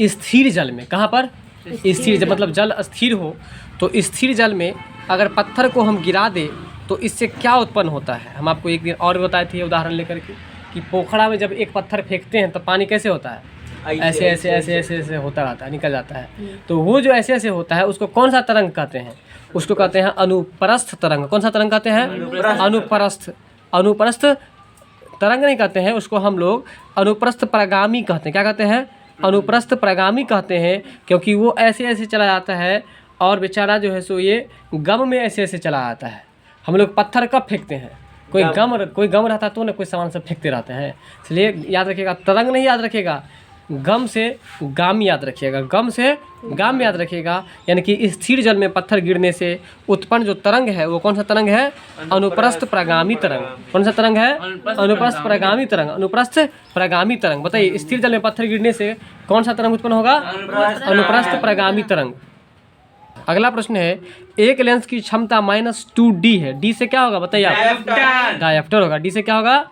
स्थिर जल में, कहाँ पर? स्थिर जल मतलब जल स्थिर हो, तो स्थिर जल में अगर पत्थर को हम गिरा दें तो इससे क्या उत्पन्न होता है? हम आपको एक दिन और बताए थे उदाहरण लेकर के कि पोखड़ा में जब एक पत्थर फेंकते हैं तो पानी कैसे होता है? ऐसे ऐसे ऐसे ऐसे ऐसे होता रहता है, निकल जाता है। तो वो जो ऐसे ऐसे होता है उसको कौन सा तरंग कहते हैं? उसको कहते हैं अनुप्रस्थ तरंग। कौन सा तरंग कहते हैं? अनुप्रस्थ। अनुप्रस्थ तरंग नहीं कहते हैं उसको, हम लोग अनुप्रस्थ प्रगामी कहते हैं। क्या कहते हैं? अनुप्रस्थ प्रगामी कहते हैं, क्योंकि वो ऐसे ऐसे चला जाता है और बेचारा जो है सो ये गम में ऐसे ऐसे चला जाता है। हम लोग पत्थर कब फेंकते हैं? कोई गम रहता तो ना कोई सामान सब फेंकते रहते हैं। इसलिए याद रखिएगा, तरंग नहीं याद रखिएगा, गम से गाम याद रखिएगा, गम से गाम याद रखिएगा। यानी कि स्थिर जल में पत्थर गिरने से उत्पन्न जो तरंग है वो कौन सा तरंग है? अनुप्रस्थ प्रगामी तरंग। कौन सा तरंग है? अनुप्रस्थ प्रगामी तरंग। अनुप्रस्थ प्रगामी तरंग। बताइए स्थिर जल में पत्थर गिरने से कौन सा तरंग उत्पन्न होगा? अनुप्रस्थ प्रगामी तरंग। अगला प्रश्न है, एक लेंस की क्षमता -2D है, डी से क्या होगा? बताइए आप। डायोप्टर होगा। डी से क्या होगा?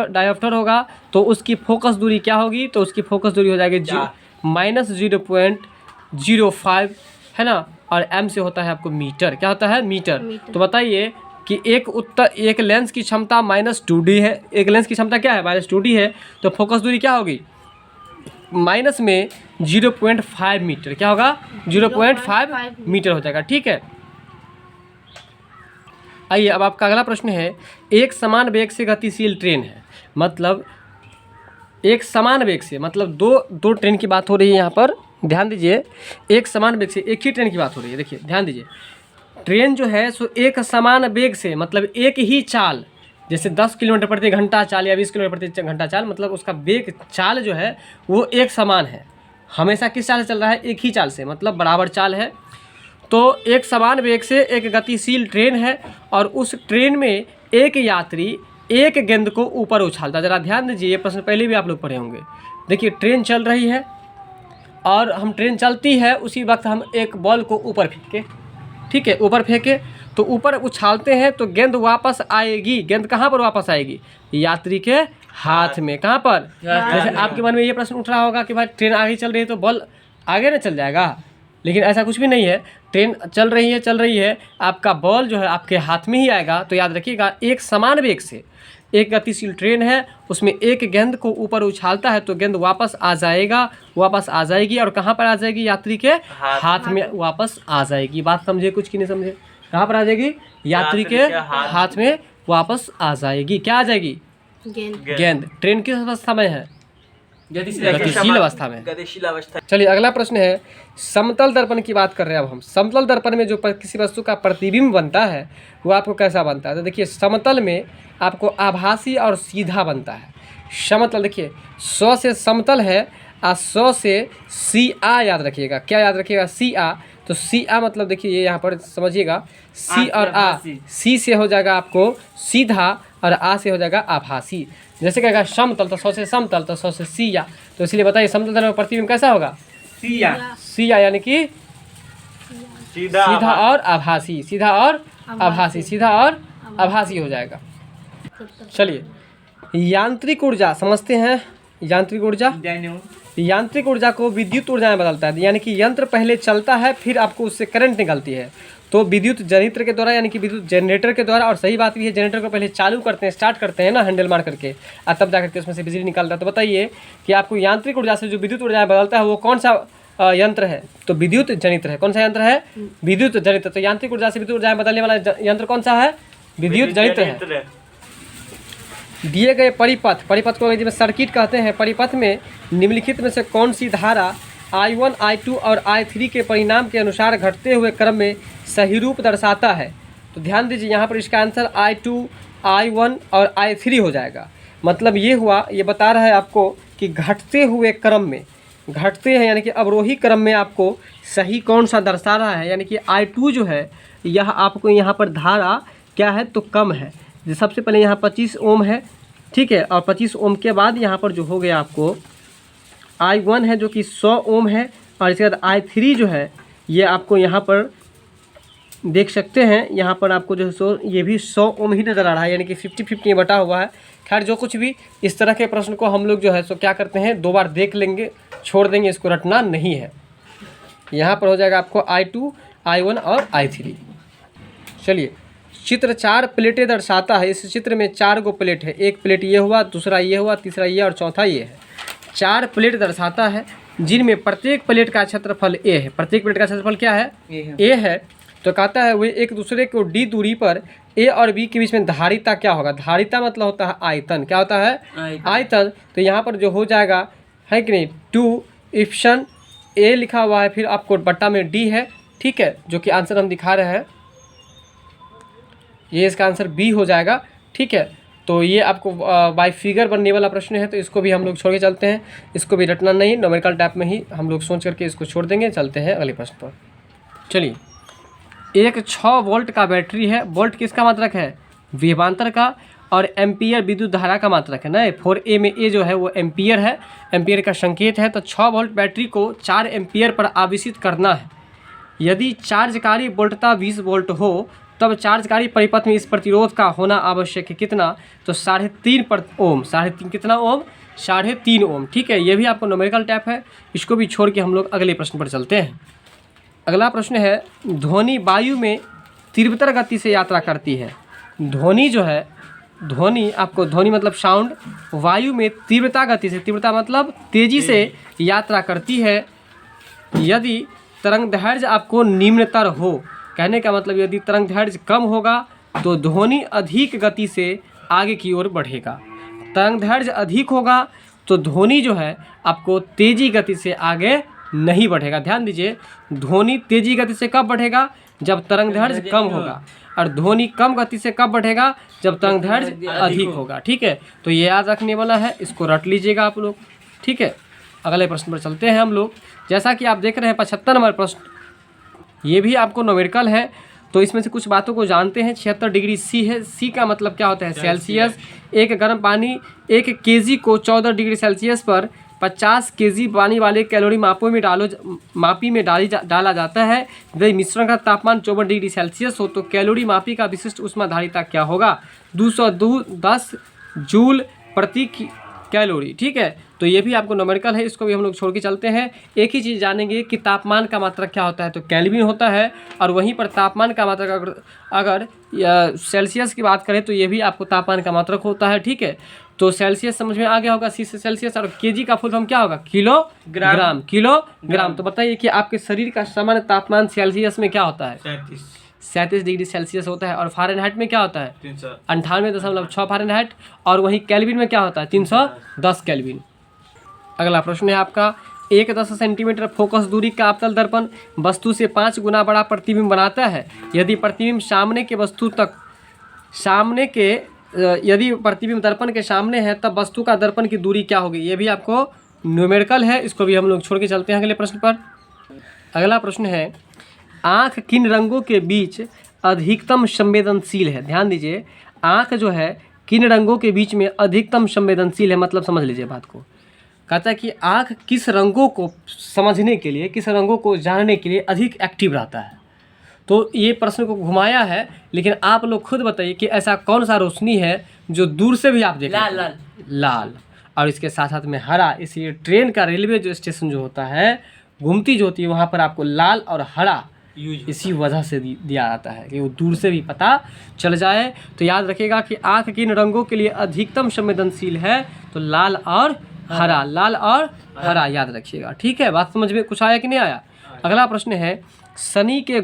डायोप्टर होगा। तो उसकी फोकस दूरी क्या होगी? तो उसकी फोकस दूरी हो जाएगी -0.05, है ना। और एम से होता है आपको मीटर। क्या होता है? मीटर। तो बताइए कि एक लेंस की क्षमता -2D है। एक लेंस की क्षमता क्या है? -2D है। तो फोकस दूरी क्या होगी? माइनस में 0.5 मीटर। क्या होगा? 0.5 मीटर हो जाएगा, ठीक है। आइए अब आपका अगला प्रश्न है, एक समान वेग से गतिशील ट्रेन है, मतलब एक समान वेग से, मतलब दो ट्रेन की बात हो रही है यहाँ पर, ध्यान दीजिए। एक समान वेग से एक ही ट्रेन की बात हो रही है। देखिए ध्यान दीजिए, ट्रेन जो है सो एक समान वेग से, मतलब एक ही चाल, जैसे 10 किलोमीटर प्रति घंटा चाल या 20 किलोमीटर प्रति घंटा चाल, मतलब उसका वेग चाल जो है वो एक समान है। हमेशा किस चाल से चल रहा है? एक ही चाल से, मतलब बराबर चाल है। तो एक समान वेग से एक गतिशील ट्रेन है और उस ट्रेन में एक यात्री एक गेंद को ऊपर उछालता है। ज़रा ध्यान दीजिए, ये प्रश्न पहले भी आप लोग पढ़े होंगे। देखिए ट्रेन चल रही है और हम ट्रेन चलती है उसी वक्त हम एक बॉल को ऊपर फेंके, ठीक है, ऊपर फेंके तो ऊपर उछालते हैं तो गेंद वापस आएगी। गेंद कहाँ पर वापस आएगी? यात्री के हाथ में। कहाँ पर? जैसे आपके मन में ये प्रश्न उठ रहा होगा कि भाई ट्रेन आगे चल रही है तो बॉल आगे ना चल जाएगा, लेकिन ऐसा कुछ भी नहीं है। ट्रेन चल रही है, आपका बॉल जो है आपके हाथ में ही आएगा। तो याद रखिएगा, एक समान वेग से एक गतिशील ट्रेन है, उसमें एक गेंद को ऊपर उछालता है तो गेंद वापस आ जाएगी और कहाँ पर आ जाएगी? यात्री के हाथ में वापस आ जाएगी। बात समझे कुछ कि नहीं समझे? कहाँ पर आ जाएगी? यात्री के हाथ में वापस आ जाएगी। क्या आ जाएगी? गेंद। ट्रेन किस अवस्था में है? गतिशील अवस्था में। चलिए अगला प्रश्न है, समतल दर्पण की बात कर रहे हैं अब हम। समतल दर्पण में जो किसी वस्तु का प्रतिबिंब बनता है वो आपको कैसा बनता है? तो देखिए समतल में आपको आभासी और सीधा बनता है। समतल देखिए 100 से समतल है और 100 से CA याद रखिएगा। क्या याद रखिएगा? CA। तो CA मतलब देखिए ये यहाँ पर समझिएगा, C और A, C से हो जाएगा आपको सीधा और A से हो जाएगा आभासी। जैसे कहेगा समतल तो 100 से समतल, तो 100 से CA। तो इसलिए बताइए समतल दर्पण में प्रतिबिंब कैसा होगा? CA यानी कि सीधा और आभासी, सीधा और आभासी, सीधा और आभासी हो जाएगा। चलिए यांत्रिक ऊर्जा समझते हैं। यांत्रिक ऊर्जा को विद्युत ऊर्जा में बदलता है, यानी कि यंत्र पहले चलता है फिर आपको उससे करंट निकलती है, तो विद्युत जनित्र के द्वारा, यानी कि विद्युत जनरेटर के द्वारा। और सही बात भी है, जनरेटर को पहले चालू करते हैं, स्टार्ट करते हैं ना हैंडल मार करके, और तब जा करके उसमें से बिजली निकलता है। तो बताइए कि आपको यांत्रिक ऊर्जा से जो विद्युत ऊर्जा में बदलता है वो कौन सा यंत्र है? तो विद्युत जनित्र है। कौन सा यंत्र है? विद्युत जनित्र। तो यांत्रिक ऊर्जा से विद्युत ऊर्जा में बदलने वाला यंत्र कौन सा है? विद्युत जनित्र है। दिए गए परिपथ को अंग्रेजी में सर्किट कहते हैं। परिपथ में निम्नलिखित में से कौन सी धारा I1, I2 और I3 के परिणाम के अनुसार घटते हुए क्रम में सही रूप दर्शाता है? तो ध्यान दीजिए, यहाँ पर इसका आंसर I2, I1 और I3 हो जाएगा। मतलब ये हुआ, ये बता रहा है आपको कि घटते हुए क्रम में, घटते हैं यानी कि अवरोही क्रम में आपको सही कौन सा दर्शा रहा है। यानी कि I2 जो है यह आपको यहाँ पर धारा क्या है? तो कम है। सबसे पहले यहाँ 25 ओम है, ठीक है। और 25 ओम के बाद यहाँ पर जो हो गया आपको I1 है जो कि 100 ओम है, और इसके बाद I3 जो है ये आपको यहाँ पर देख सकते हैं, यहाँ पर आपको जो है सो ये भी 100 ओम ही नज़र आ रहा है, यानी कि 50-50 बटा हुआ है। खैर जो कुछ भी, इस तरह के प्रश्न को हम लोग जो है सो क्या करते हैं, 2 बार देख लेंगे, छोड़ देंगे, इसको रटना नहीं है। यहाँ पर हो जाएगा आपको I2, I1 और I3। चलिए, चित्र 4 प्लेटें दर्शाता है। इस चित्र में 4 गो प्लेट है, एक प्लेट ये हुआ, दूसरा ये हुआ, तीसरा ये और चौथा ये है। 4 प्लेट दर्शाता है जिनमें प्रत्येक प्लेट का क्षेत्रफल A है। प्रत्येक प्लेट का क्षेत्रफल क्या है? A है। तो कहता है वे एक दूसरे को D दूरी पर A और B के बीच में धारिता क्या होगा? धारिता मतलब होता है आयतन। क्या होता है? आयतन। तो यहाँ पर जो हो जाएगा है कि नहीं, 2 इप्शन A लिखा हुआ है, फिर आपको बट्टा में D है, ठीक है, जो कि आंसर हम दिखा रहे हैं, ये इसका आंसर B हो जाएगा, ठीक है। तो ये आपको बाय फिगर बनने वाला प्रश्न है, तो इसको भी हम लोग छोड़ के चलते हैं, इसको भी रटना नहीं, न्यूमेरिकल टाइप में ही हम लोग सोच करके इसको छोड़ देंगे। चलते हैं अगले प्रश्न पर। चलिए, एक 6 वोल्ट का बैटरी है, वोल्ट किसका मात्रक है? विभवांतर का, और एम्पियर विद्युत धारा का मात्रक है ना। 4A में A जो है वो एम्पियर है, एम्पियर का संकेत है। तो 6 वोल्ट बैटरी को 4 एम्पियर पर आवेशित करना है। यदि चार्जकारी वोल्टता 20 वोल्ट हो तब चार्जकारी परिपथ में इस प्रतिरोध का होना आवश्यक है कितना? तो 3.5 ओम। 3.5 कितना ओम? 3.5 ओम, ठीक है। ये भी आपको न्यूमेरिकल टाइप है, इसको भी छोड़ के हम लोग अगले प्रश्न पर चलते हैं। अगला प्रश्न है, ध्वनि वायु में तीव्रतर गति से यात्रा करती है। ध्वनि जो है, ध्वनि आपको, ध्वनि मतलब साउंड, वायु में तीव्रता गति से, तीव्रता मतलब तेजी से यात्रा करती है। यदि तरंग दैर्घ्य आपको निम्नतर हो, कहने का मतलब यदि तरंग दैर्घ्य कम होगा तो ध्वनि अधिक गति से आगे की ओर बढ़ेगा। तरंग दैर्घ्य अधिक होगा तो ध्वनि जो है आपको तेजी गति से आगे नहीं बढ़ेगा। ध्यान दीजिए, ध्वनि तेजी गति से कब बढ़ेगा? जब तरंग दैर्घ्य कम होगा, और ध्वनि कम गति से कब बढ़ेगा? जब तरंग दैर्घ्य अधिक होगा, ठीक है। तो ये याद रखने वाला है, इसको रट लीजिएगा आप लोग, ठीक है। अगले प्रश्न पर चलते हैं हम लोग। जैसा कि आप देख रहे हैं 75 नंबर प्रश्न, ये भी आपको न्यूमेरिकल है, तो इसमें से कुछ बातों को जानते हैं। 76 डिग्री C है, C का मतलब क्या होता है? सेल्सियस। एक गर्म पानी 1 kg को 14 डिग्री सेल्सियस पर 50 kg पानी वाले कैलोरी मापी में डाला जाता है। यदि मिश्रण का तापमान 54 डिग्री सेल्सियस हो तो कैलोरी मापी का विशिष्ट ऊष्माधारिता क्या होगा? 210 जूल प्रति कैलोरी, ठीक है। तो ये भी आपको न्यूमेरिकल है, इसको भी हम लोग छोड़ के चलते हैं। एक ही चीज़ जानेंगे कि तापमान का मात्रक क्या होता है, तो केल्विन होता है, और वहीं पर तापमान का मात्रक अगर सेल्सियस की बात करें तो ये भी आपको तापमान का मात्रक होता है, ठीक है। तो सेल्सियस समझ में आ गया होगा, C से सेल्सियस, और केजी का फुल फॉर्म क्या होगा? किलोग्राम। किलोग्राम। तो बताइए कि आपके शरीर का सामान्य तापमान सेल्सियस में क्या होता है? 37 डिग्री सेल्सियस होता है। और फ़ारेनहाइट में क्या होता है? 98.6 फ़ारेनहाइट। और वहीं केल्विन में क्या होता है? 310 केल्विन। अगला प्रश्न है आपका, एक 10 सेंटीमीटर फोकस दूरी का अवतल दर्पण वस्तु से 5 गुना बड़ा प्रतिबिंब बनाता है। यदि प्रतिबिंब यदि प्रतिबिंब दर्पण के सामने है तब वस्तु का दर्पण की दूरी क्या होगी? ये भी आपको न्यूमेरिकल है, इसको भी हम लोग छोड़ के चलते हैं अगले प्रश्न पर। अगला प्रश्न है, आँख किन रंगों के बीच अधिकतम संवेदनशील है? ध्यान दीजिए, आँख जो है किन रंगों के बीच में अधिकतम संवेदनशील है, मतलब समझ लीजिए बात को। कहता है कि आँख किस रंगों को समझने के लिए, किस रंगों को जानने के लिए अधिक एक्टिव रहता है। तो ये प्रश्न को घुमाया है, लेकिन आप लोग खुद बताइए कि ऐसा कौन सा रोशनी है जो दूर से भी आप देखें? लाल। और इसके साथ साथ में हरा। इसलिए ट्रेन का रेलवे जो स्टेशन जो होता है, घूमती जो होती है, वहाँ पर आपको लाल और हरा इसी वजह से दिया जाता है कि वो दूर से भी पता चल जाए। तो याद रखिएगा कि आँख किन रंगों के लिए अधिकतम संवेदनशील है, तो लाल और हरा, लाल और हरा याद रखिएगा, ठीक है। बात समझ में कुछ आया कि नहीं आया? अगला प्रश्न है, शनि के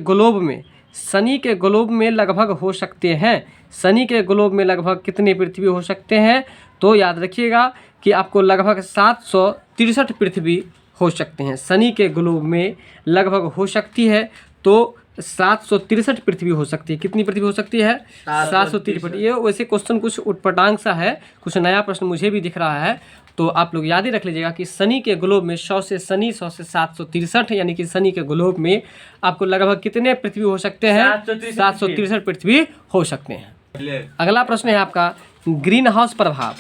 ग्लोब में लगभग हो सकते हैं, शनि के ग्लोब में लगभग कितने पृथ्वी हो सकते हैं? तो याद रखिएगा कि आपको लगभग 763 पृथ्वी हो सकते हैं। शनि के ग्लोब में लगभग हो सकती है तो 763 पृथ्वी हो सकती है। कितनी पृथ्वी हो सकती है? 763। ये वैसे क्वेश्चन कुछ उटपटांग सा है, कुछ नया प्रश्न मुझे भी दिख रहा है, तो आप लोग याद ही रख लीजिएगा कि शनि के ग्लोब में 100 से 763, यानी कि शनि के ग्लोब में आपको लगभग कितने पृथ्वी हो सकते हैं? 763 पृथ्वी हो सकते हैं। अगला प्रश्न है आपका, ग्रीन हाउस प्रभाव।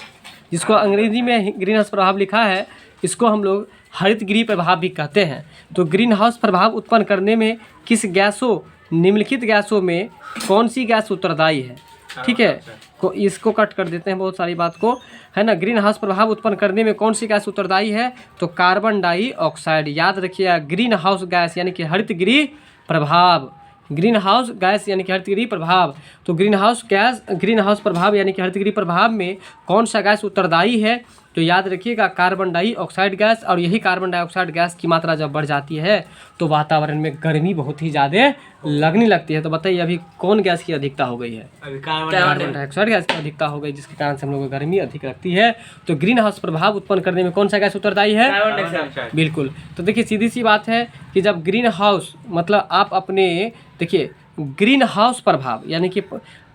जिसको अंग्रेजी में ग्रीन हाउस प्रभाव लिखा है, इसको हम लोग हरित गृह प्रभाव भी कहते हैं। तो ग्रीन हाउस प्रभाव उत्पन्न करने में किस गैसों, निम्नलिखित गैसों में कौन सी गैस उत्तरदायी है? ठीक है, को इसको कट कर देते हैं बहुत सारी बात को, है ना। ग्रीन हाउस प्रभाव उत्पन्न करने में कौन सी गैस उत्तरदायी है? तो कार्बन डाइऑक्साइड। याद रखिएगा, ग्रीन हाउस गैस यानी कि हरित गृह प्रभाव, ग्रीन हाउस गैस यानी कि हरित गृह प्रभाव। तो ग्रीन हाउस प्रभाव यानी कि हरित गृह प्रभाव में कौन सा गैस उत्तरदायी है? तो याद रखिएगा, कार्बन डाइऑक्साइड गैस। और यही कार्बन डाइऑक्साइड गैस की मात्रा जब बढ़ जाती है तो वातावरण में गर्मी बहुत ही ज़्यादा लगने लगती है। तो बताइए अभी कौन गैस की अधिकता हो गई है? कार्बन डाइऑक्साइड गैस की अधिकता हो गई, जिसके कारण से हम लोगों को गर्मी अधिक लगती है। तो ग्रीन हाउस प्रभाव उत्पन्न करने में कौन सा गैस उत्तरदायी है? बिल्कुल। तो देखिए सीधी सी बात है कि जब ग्रीन हाउस, मतलब आप अपने देखिए ग्रीन हाउस प्रभाव यानी कि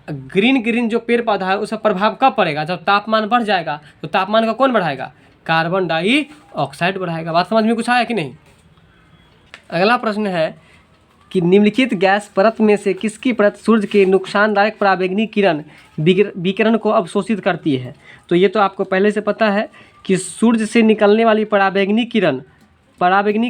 ग्रीन जो पेड़ पौधा है उसका प्रभाव कब पड़ेगा? जब तापमान बढ़ जाएगा। तो तापमान का कौन बढ़ाएगा? कार्बन डाइऑक्साइड बढ़ाएगा। बात समझ में कुछ आया कि नहीं? अगला प्रश्न है कि निम्नलिखित गैस परत में से किसकी परत सूर्य के नुकसानदायक पराबैंगनी किरण विकिरण को अवशोषित करती है? तो ये तो आपको पहले से पता है कि सूर्य से निकलने वाली पराबैंगनी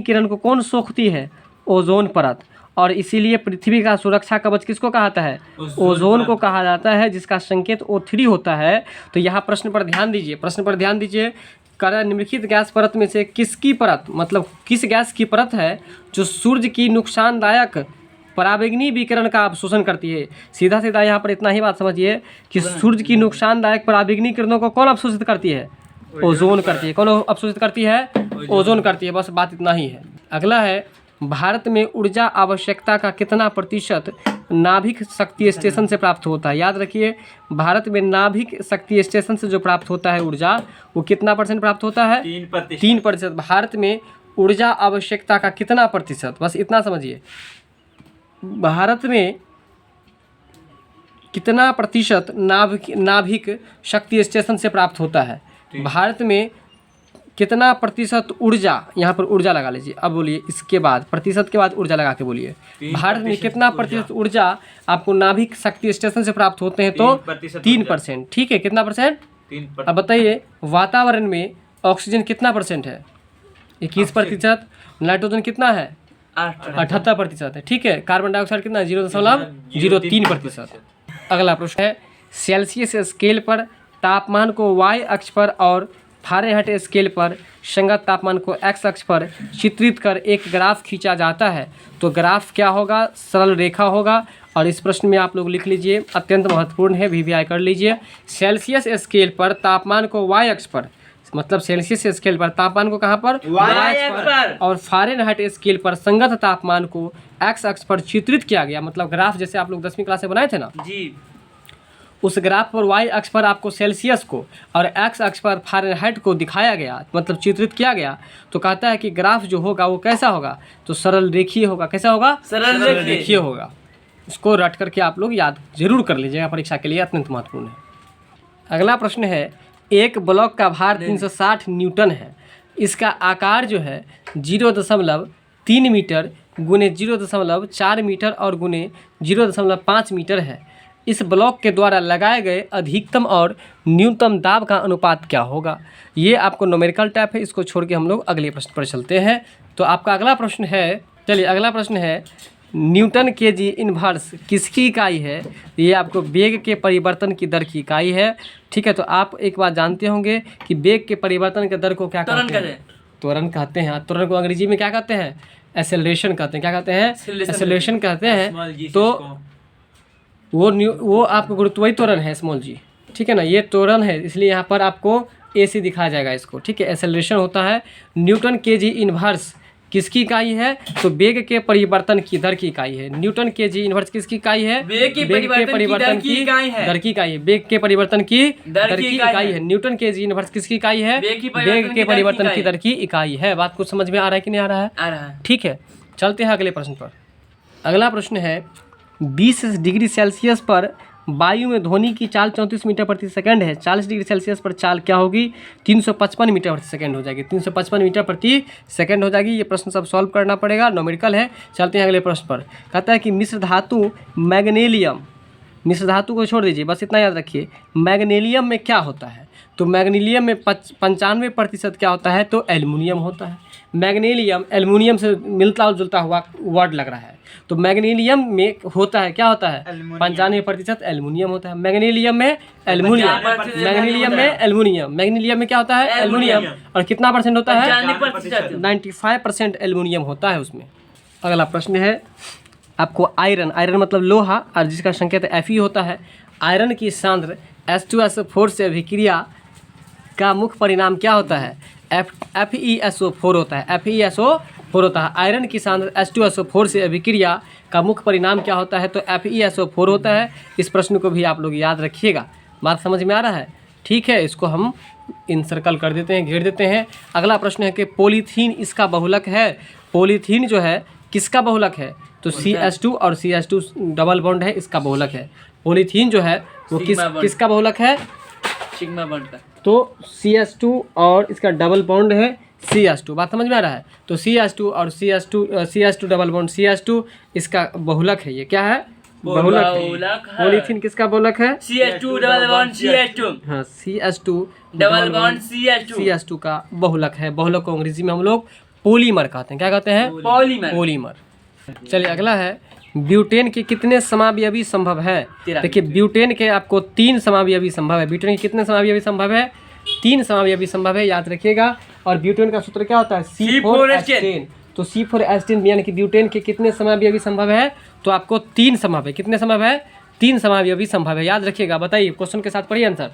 किरण को कौन सोखती है? ओजोन परत। और इसीलिए पृथ्वी का सुरक्षा कवच किसको कहा जाता है? ओजोन को कहा जाता है, जिसका संकेत O3 होता है। तो यहाँ प्रश्न पर ध्यान दीजिए, निम्नलिखित गैस परत में से किसकी परत, मतलब किस गैस की परत है जो सूर्य की नुकसानदायक पराबैंगनी विकिरण का अवशोषण करती है? सीधा सीधा यहाँ पर इतना ही बात समझिए कि सूर्य की नुकसानदायक पराबैंगनी किरणों को कौन अवशोषित करती है? ओजोन करती है। कौन अवशोषित करती है? ओजोन करती है। बस बात इतना ही है। अगला है, भारत में ऊर्जा आवश्यकता का कितना प्रतिशत नाभिक शक्ति स्टेशन से प्राप्त होता है? याद रखिए, भारत में नाभिक शक्ति स्टेशन से जो प्राप्त होता है ऊर्जा, वो कितना % प्राप्त होता है? 3%। भारत में ऊर्जा आवश्यकता का कितना प्रतिशत, बस इतना समझिए, भारत में कितना प्रतिशत नाभिक शक्ति स्टेशन से प्राप्त होता है? भारत में कितना प्रतिशत ऊर्जा, यहाँ पर ऊर्जा लगा लीजिए। अब बोलिए, इसके बाद प्रतिशत के बाद ऊर्जा लगा के बोलिए, भारत में कितना प्रतिशत ऊर्जा आपको नाभिक शक्ति स्टेशन से प्राप्त होते हैं? तो 3%। ठीक है, कितना %? 3%। अब बताइए, वातावरण में ऑक्सीजन कितना % है? 21%। नाइट्रोजन कितना है? 78% है। ठीक है, कार्बन डाइऑक्साइड कितना? 0.03%। अगला प्रश्न है, सेल्सियस स्केल पर तापमान को y अक्ष पर और फ़ारेनहाइट स्केल पर संगत तापमान को x अक्ष पर चित्रित कर एक ग्राफ खींचा जाता है। तो ग्राफ क्या होगा? सरल रेखा होगा। और इस प्रश्न में आप लोग लिख लीजिए, अत्यंत महत्वपूर्ण है, VVI कर लीजिए। सेल्सियस स्केल पर तापमान को y अक्ष पर, मतलब सेल्सियस स्केल पर तापमान को कहाँ पर? y अक्ष पर। और फ़ारेनहाइट स्केल पर संगत तापमान को x अक्ष पर चित्रित किया गया। मतलब ग्राफ जैसे आप लोग 10वीं क्लास में बनाए थे ना जी, उस ग्राफ पर y अक्ष पर आपको सेल्सियस को और x अक्ष पर फ़ारेनहाइट को दिखाया गया, मतलब चित्रित किया गया। तो कहता है कि ग्राफ जो होगा वो कैसा होगा? तो सरल रेखीय होगा। कैसा होगा? सरल रेखीय होगा। इसको रट करके आप लोग याद जरूर कर लीजिएगा, परीक्षा के लिए अत्यंत महत्वपूर्ण है। अगला प्रश्न है, एक ब्लॉक का भार 360 न्यूटन है। इसका आकार जो है 0.3 मीटर गुने 0.4 मीटर और गुने 0.5 मीटर है। इस ब्लॉक के द्वारा लगाए गए अधिकतम और न्यूनतम दाब का अनुपात क्या होगा? ये आपको न्यूमेरिकल टाइप है, इसको छोड़ के हम लोग अगले प्रश्न पर चलते हैं। तो आपका अगला प्रश्न है, चलिए अगला प्रश्न है, न्यूटन केजी इनवर्स किसकी इकाई है? ये आपको वेग के परिवर्तन की दर की इकाई है। ठीक है, तो आप एक बात जानते होंगे कि वेग के परिवर्तन के दर को क्या कहते हैं? त्वरण कहते हैं। त्वरण को अंग्रेजी में क्या कहते हैं? एक्सेलरेशन कहते हैं। क्या कहते हैं? एक्सेलरेशन कहते हैं। तो वो आपको गुरुत्वाकर्षण त्वरण है, स्मॉल जी। ठीक है ना, ये त्वरण है, इसलिए यहाँ पर आपको AC दिखाया जाएगा इसको। ठीक है, एक्सेलरेशन होता है। न्यूटन केजी इनवर्स किसकी इकाई है? तो वेग के परिवर्तन की दर की इकाई है। न्यूटन केजी इनवर्स किसकी इकाई है? वेग के परिवर्तन की दर की इकाई है। वेग के परिवर्तन की दर की इकाई है। न्यूटन केजी इनवर्स किसकी इकाई है? वेग के परिवर्तन की दर की इकाई है। बात कुछ समझ में आ रहा है कि नहीं आ रहा है? आ रहा है। ठीक है, चलते हैं अगले प्रश्न पर। अगला प्रश्न है, 20 डिग्री सेल्सियस पर वायु में ध्वनि की चाल 34 मीटर प्रति सेकंड है। 40 डिग्री सेल्सियस पर चाल क्या होगी? 355 मीटर प्रति सेकंड हो जाएगी। 355 मीटर प्रति सेकंड हो जाएगी। ये प्रश्न सब सॉल्व करना पड़ेगा, न्यूमेरिकल है। चलते हैं अगले प्रश्न पर। कहता है कि मिश्र धातु मैग्नीशियम, मिश्र धातु को छोड़ दीजिए, बस इतना याद रखिए, मैग्नीशियम में क्या होता है? तो मैग्नीशियम में 95% क्या होता है, तो एल्युमिनियम होता है। मैग्नीशियम एल्युमिनियम से मिलता जुलता हुआ वर्ड लग रहा है, तो मैग्नीशियम में होता है, क्या होता है, 95% एल्युमिनियम होता है। मैग्नीशियम में एल्युमिनियम, मैग्नीशियम में एल्युमिनियम, मैग्नीशियम में क्या होता है, एल्युमिनियम। और कितना परसेंट होता है, 95% एल्युमिनियम होता है उसमें। अगला प्रश्न है आपको आयरन, आयरन मतलब लोहा, और जिसका संकेत Fe होता है। आयरन की सांद्र H2SO4 से अभिक्रिया का मुख्य परिणाम क्या होता है, FeSO4 होता है, FeSO4 होता है। आयरन की सांद्र H2SO4 से अभिक्रिया का मुख्य परिणाम क्या होता है, तो FeSO4 होता है। इस प्रश्न को भी आप लोग याद रखिएगा। बात समझ में आ रहा है, ठीक है। इसको हम इनसर्कल कर देते हैं, घेर देते हैं। अगला प्रश्न है कि पॉलीथीन इसका बहुलक है। पॉलीथीन जो है किसका बहुलक है, तो CH2 और CH2 डबल बॉन्ड है, इसका बहुलक है। पॉलीथीन जो है वो किसका बहुलक है, सिग्मा बॉन्ड का। तो CH2 और इसका डबल बॉन्ड है CH2। बात समझ में आ रहा है, तो CH2 और CH2 डबल बॉन्ड CH2 इसका बहुलक है। ये क्या है, बहुलक है। पॉलीथीन किसका बहुलक है, CH2 डबल बॉन्ड CH2। हाँ, CH2 डबल बॉन्ड CH2 का बहुलक है। बहुलक को अंग्रेजी में हम लोग पॉलीमर कहते हैं। क्या कहते हैं, पॉलीमर। पॉलीमर। चलिए अगला है ब्यूटेन के कितने समावयवी संभव है। देखिए ब्यूटेन के आपको 3 समावयवी संभव है। ब्यूटेन के कितने समावयवी संभव है, 3 समावयवी संभव है, याद रखिएगा। और ब्यूटेन का सूत्र क्या होता है, C4H10। तो C4H10 यानी कि ब्यूटेन के कितने समावयवी संभव है, तो आपको 3 संभव है। कितने संभव है, 3 समावयवी संभव है, याद रखिएगा। बताइए क्वेश्चन के साथ पढ़िए आंसर।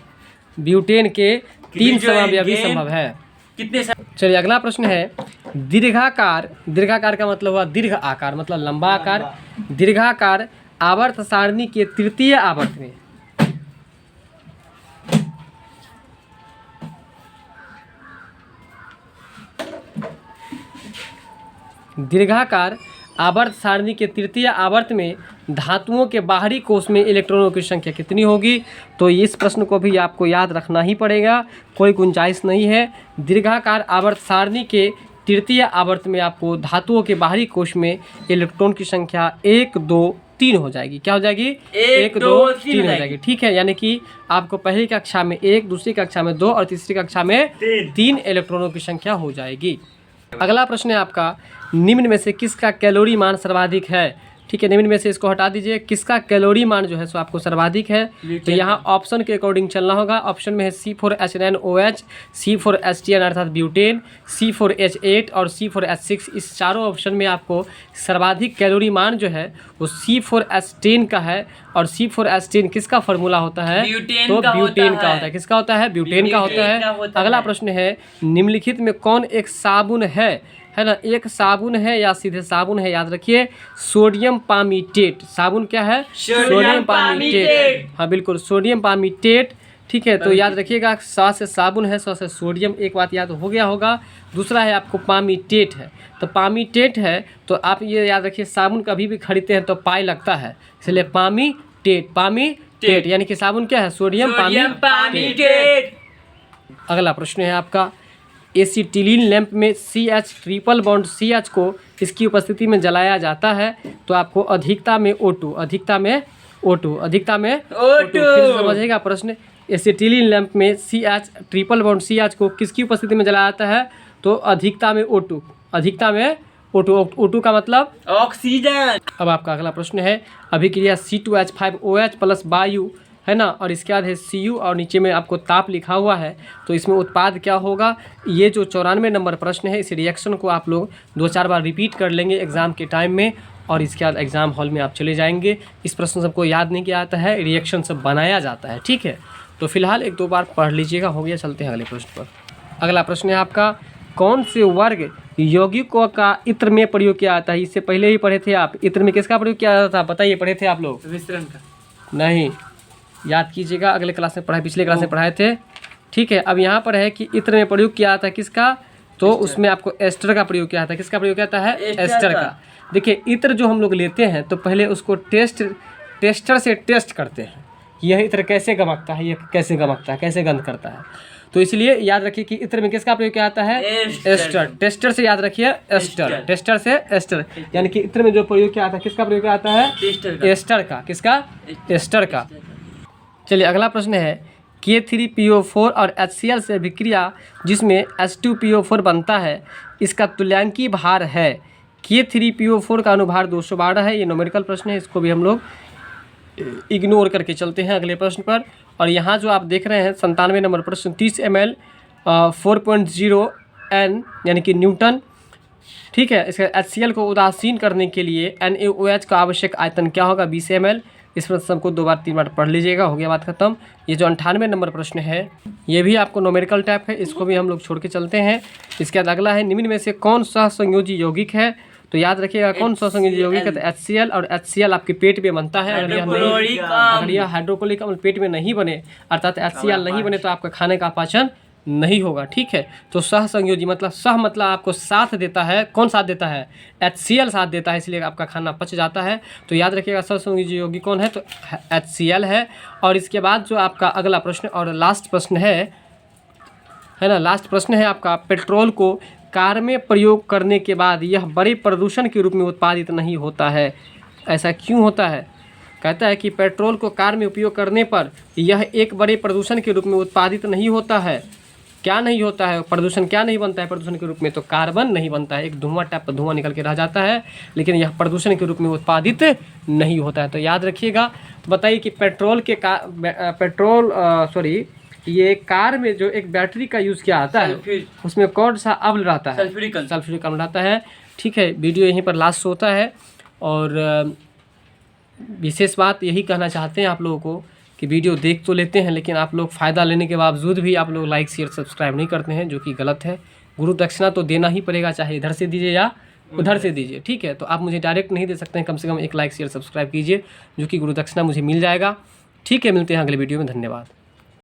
ब्यूटेन के 3 समावयवी संभव है कितने। चलिए अगला प्रश्न है दीर्घाकार। दीर्घाकार का मतलब हुआ दीर्घ आकार, मतलब लंबा आकार। दीर्घाकार आवर्त सारणी के तृतीय आवर्त में दीर्घाकार आवर्त सारणी के तृतीय आवर्त में धातुओं के बाहरी कोश में इलेक्ट्रॉनों की संख्या कितनी होगी, तो इस प्रश्न को भी आपको याद रखना ही पड़ेगा, कोई गुंजाइश नहीं है। दीर्घाकार आवर्त सारणी के तृतीय आवर्त में आपको धातुओं के बाहरी कोश में इलेक्ट्रॉन की संख्या 1 2 3 हो जाएगी। क्या हो जाएगी, 1 2 3 हो जाएगी, ठीक है। यानी कि आपको पहली कक्षा में 1, दूसरी कक्षा में 2 और तीसरी कक्षा में 3 इलेक्ट्रॉनों की संख्या हो जाएगी। अगला प्रश्न है आपका निम्न में से किसका कैलोरी मान सर्वाधिक है, ठीक है। निम्न में से इसको हटा दीजिए, किसका कैलोरी मान जो है सो आपको सर्वाधिक है, तो यहाँ ऑप्शन के अकॉर्डिंग चलना होगा। ऑप्शन में है C4H9OH, C4H10 अर्थात ब्यूटेन, C4H8 और C4H6। इस चारों ऑप्शन में आपको सर्वाधिक कैलोरी मान जो है वो C4H10 का है। और C4H10 किसका फॉर्मूला होता है, तो ब्यूटेन का होता है। किसका होता है, ब्यूटेन का होता है। अगला प्रश्न है निम्नलिखित में कौन एक साबुन है ना, एक साबुन है या सीधे साबुन है, याद रखिए सोडियम पामीटेट। साबुन क्या है, सोडियम पामीटेट, हाँ बिल्कुल सोडियम पामीटेट, ठीक है। तो याद रखिएगा सा से साबुन है, सा से सोडियम, एक बात याद हो गया होगा। दूसरा है आपको पामीटेट है, तो पामीटेट है तो आप ये याद रखिए साबुन कभी भी खरीदते हैं तो पाई लगता है, इसलिए पामीटेट यानी कि साबुन क्या है, सोडियम पामीटेट। अगला प्रश्न है आपका एसिटिलीन लैंप में CH ट्रिपल बॉन्ड CH को इसकी उपस्थिति में जलाया जाता है, तो आपको अधिकता में O2 फिर समझिएगा प्रश्न। एसिटिलीन लैंप में CH ट्रिपल बॉन्ड CH को किसकी उपस्थिति में जलाया जाता है, तो अधिकता में O2 का मतलब ऑक्सीजन। अब आपका अगला प्रश्न है अभिक्रिया C2H5OH प्लस वायु है ना, और इसके बाद है Cu और नीचे में आपको ताप लिखा हुआ है, तो इसमें उत्पाद क्या होगा। ये जो 94 नंबर प्रश्न है, इस रिएक्शन को आप लोग 2-4 बार रिपीट कर लेंगे एग्ज़ाम के टाइम में, और इसके बाद एग्ज़ाम हॉल में आप चले जाएंगे। इस प्रश्न सबको याद नहीं किया जाता है, रिएक्शन सब बनाया जाता है, ठीक है। तो फिलहाल 1-2 बार पढ़ लीजिएगा, हो गया। चलते हैं अगले प्रश्न पर। अगला प्रश्न है आपका कौन से वर्ग यौगिकों का इत्र में प्रयोग किया जाता है। इससे पहले ही पढ़े थे आप, इत्र में किसका प्रयोग किया जाता था, बताइए, पढ़े थे आप लोग, विस्तरण का नहीं, याद कीजिएगा, अगले क्लास में पढ़ाए, पिछले क्लास में पढ़ाए थे, ठीक है। अब यहाँ पर है कि इत्र में प्रयोग किया जाता है किसका, तो उसमें आपको एस्टर का प्रयोग किया जाता है। किसका प्रयोग किया जाता है, एस्टर का। देखिए इत्र जो हम लोग लेते हैं तो पहले उसको टेस्टर से टेस्ट करते हैं, यह इत्र कैसे गमकता है, ये कैसे गमकता है, कैसे गंध करता है। तो इसलिए याद रखिए कि इत्र में किसका प्रयोग किया जाता है, एस्टर। टेस्टर से याद रखिए एस्टर, टेस्टर से एस्टर, यानी कि इत्र में जो प्रयोग किया जाता है किसका प्रयोग किया जाता है, एस्टर का। किसका, एस्टर का। चलिए अगला प्रश्न है K3PO4 और HCl से अभिक्रिया जिसमें H2PO4 बनता है, इसका तुल्यांकी भार है। K3PO4 का अनुभार 212 है। ये न्यूमेरिकल प्रश्न है, इसको भी हम लोग इग्नोर करके चलते हैं अगले प्रश्न पर। और यहाँ जो आप देख रहे हैं 97 नंबर प्रश्न, 30 ml 4.0 N यानी कि न्यूटन, ठीक है। इसका HCl को उदासीन करने के लिए NaOH का आवश्यक आयतन क्या होगा, 20 ml। इस प्रश्न को 2 बार 3 बार पढ़ लीजिएगा, हो गया बात खत्म। ये जो 98 नंबर प्रश्न है ये भी आपको न्यूमेरिकल टाइप है, इसको भी हम लोग छोड़ के चलते हैं। इसके बाद अगला है, निम्न में से कौन सहसंयोजी यौगिक है। तो याद रखिएगा कौन सहसंयोजी यौगिक है, तो HCl, और HCl आपके पेट में बनता है। अगर यह हाइड्रोक्लोरिक अम्ल पेट में नहीं बने, अर्थात HCl नहीं बने, तो आपका खाने का पाचन नहीं होगा, ठीक है। तो सहसंयोजी मतलब सह मतलब आपको साथ देता है, कौन साथ देता है, HCl साथ देता है, इसलिए आपका खाना पच जाता है। तो याद रखिएगा सहसंयोजी यौगिक कौन है, तो HCl है। और इसके बाद जो आपका अगला प्रश्न और लास्ट प्रश्न है ना, लास्ट प्रश्न है आपका, पेट्रोल को कार में प्रयोग करने के बाद यह बड़े प्रदूषण के रूप में उत्पादित नहीं होता है, ऐसा क्यों होता है। कहता है कि पेट्रोल को कार में उपयोग करने पर यह एक बड़े प्रदूषण के रूप में उत्पादित नहीं होता है। क्या नहीं होता है, प्रदूषण क्या नहीं बनता है प्रदूषण के रूप में, तो कार्बन नहीं बनता है, एक धुआं टाइप का धुआं निकल के रह जाता है, लेकिन यह प्रदूषण के रूप में उत्पादित नहीं होता है। तो याद रखिएगा। बताइए कि ये कार में जो एक बैटरी का यूज़ किया आता है, उसमें कौन सा अम्ल रहता है, सल्फ्यूरिक अम्ल रहता है, ठीक है। वीडियो यहीं पर लास्ट होता है। और विशेष बात यही कहना चाहते हैं आप लोगों को कि वीडियो देख तो लेते हैं, लेकिन आप लोग फ़ायदा लेने के बावजूद भी आप लोग लाइक शेयर सब्सक्राइब नहीं करते हैं, जो कि गलत है। गुरु दक्षिणा तो देना ही पड़ेगा, चाहे इधर से दीजिए या उधर से दीजिए, ठीक है। तो आप मुझे डायरेक्ट नहीं दे सकते हैं, कम से कम एक लाइक शेयर सब्सक्राइब कीजिए, जो कि गुरु दक्षिणा मुझे मिल जाएगा, ठीक है। मिलते हैं अगले वीडियो में, धन्यवाद।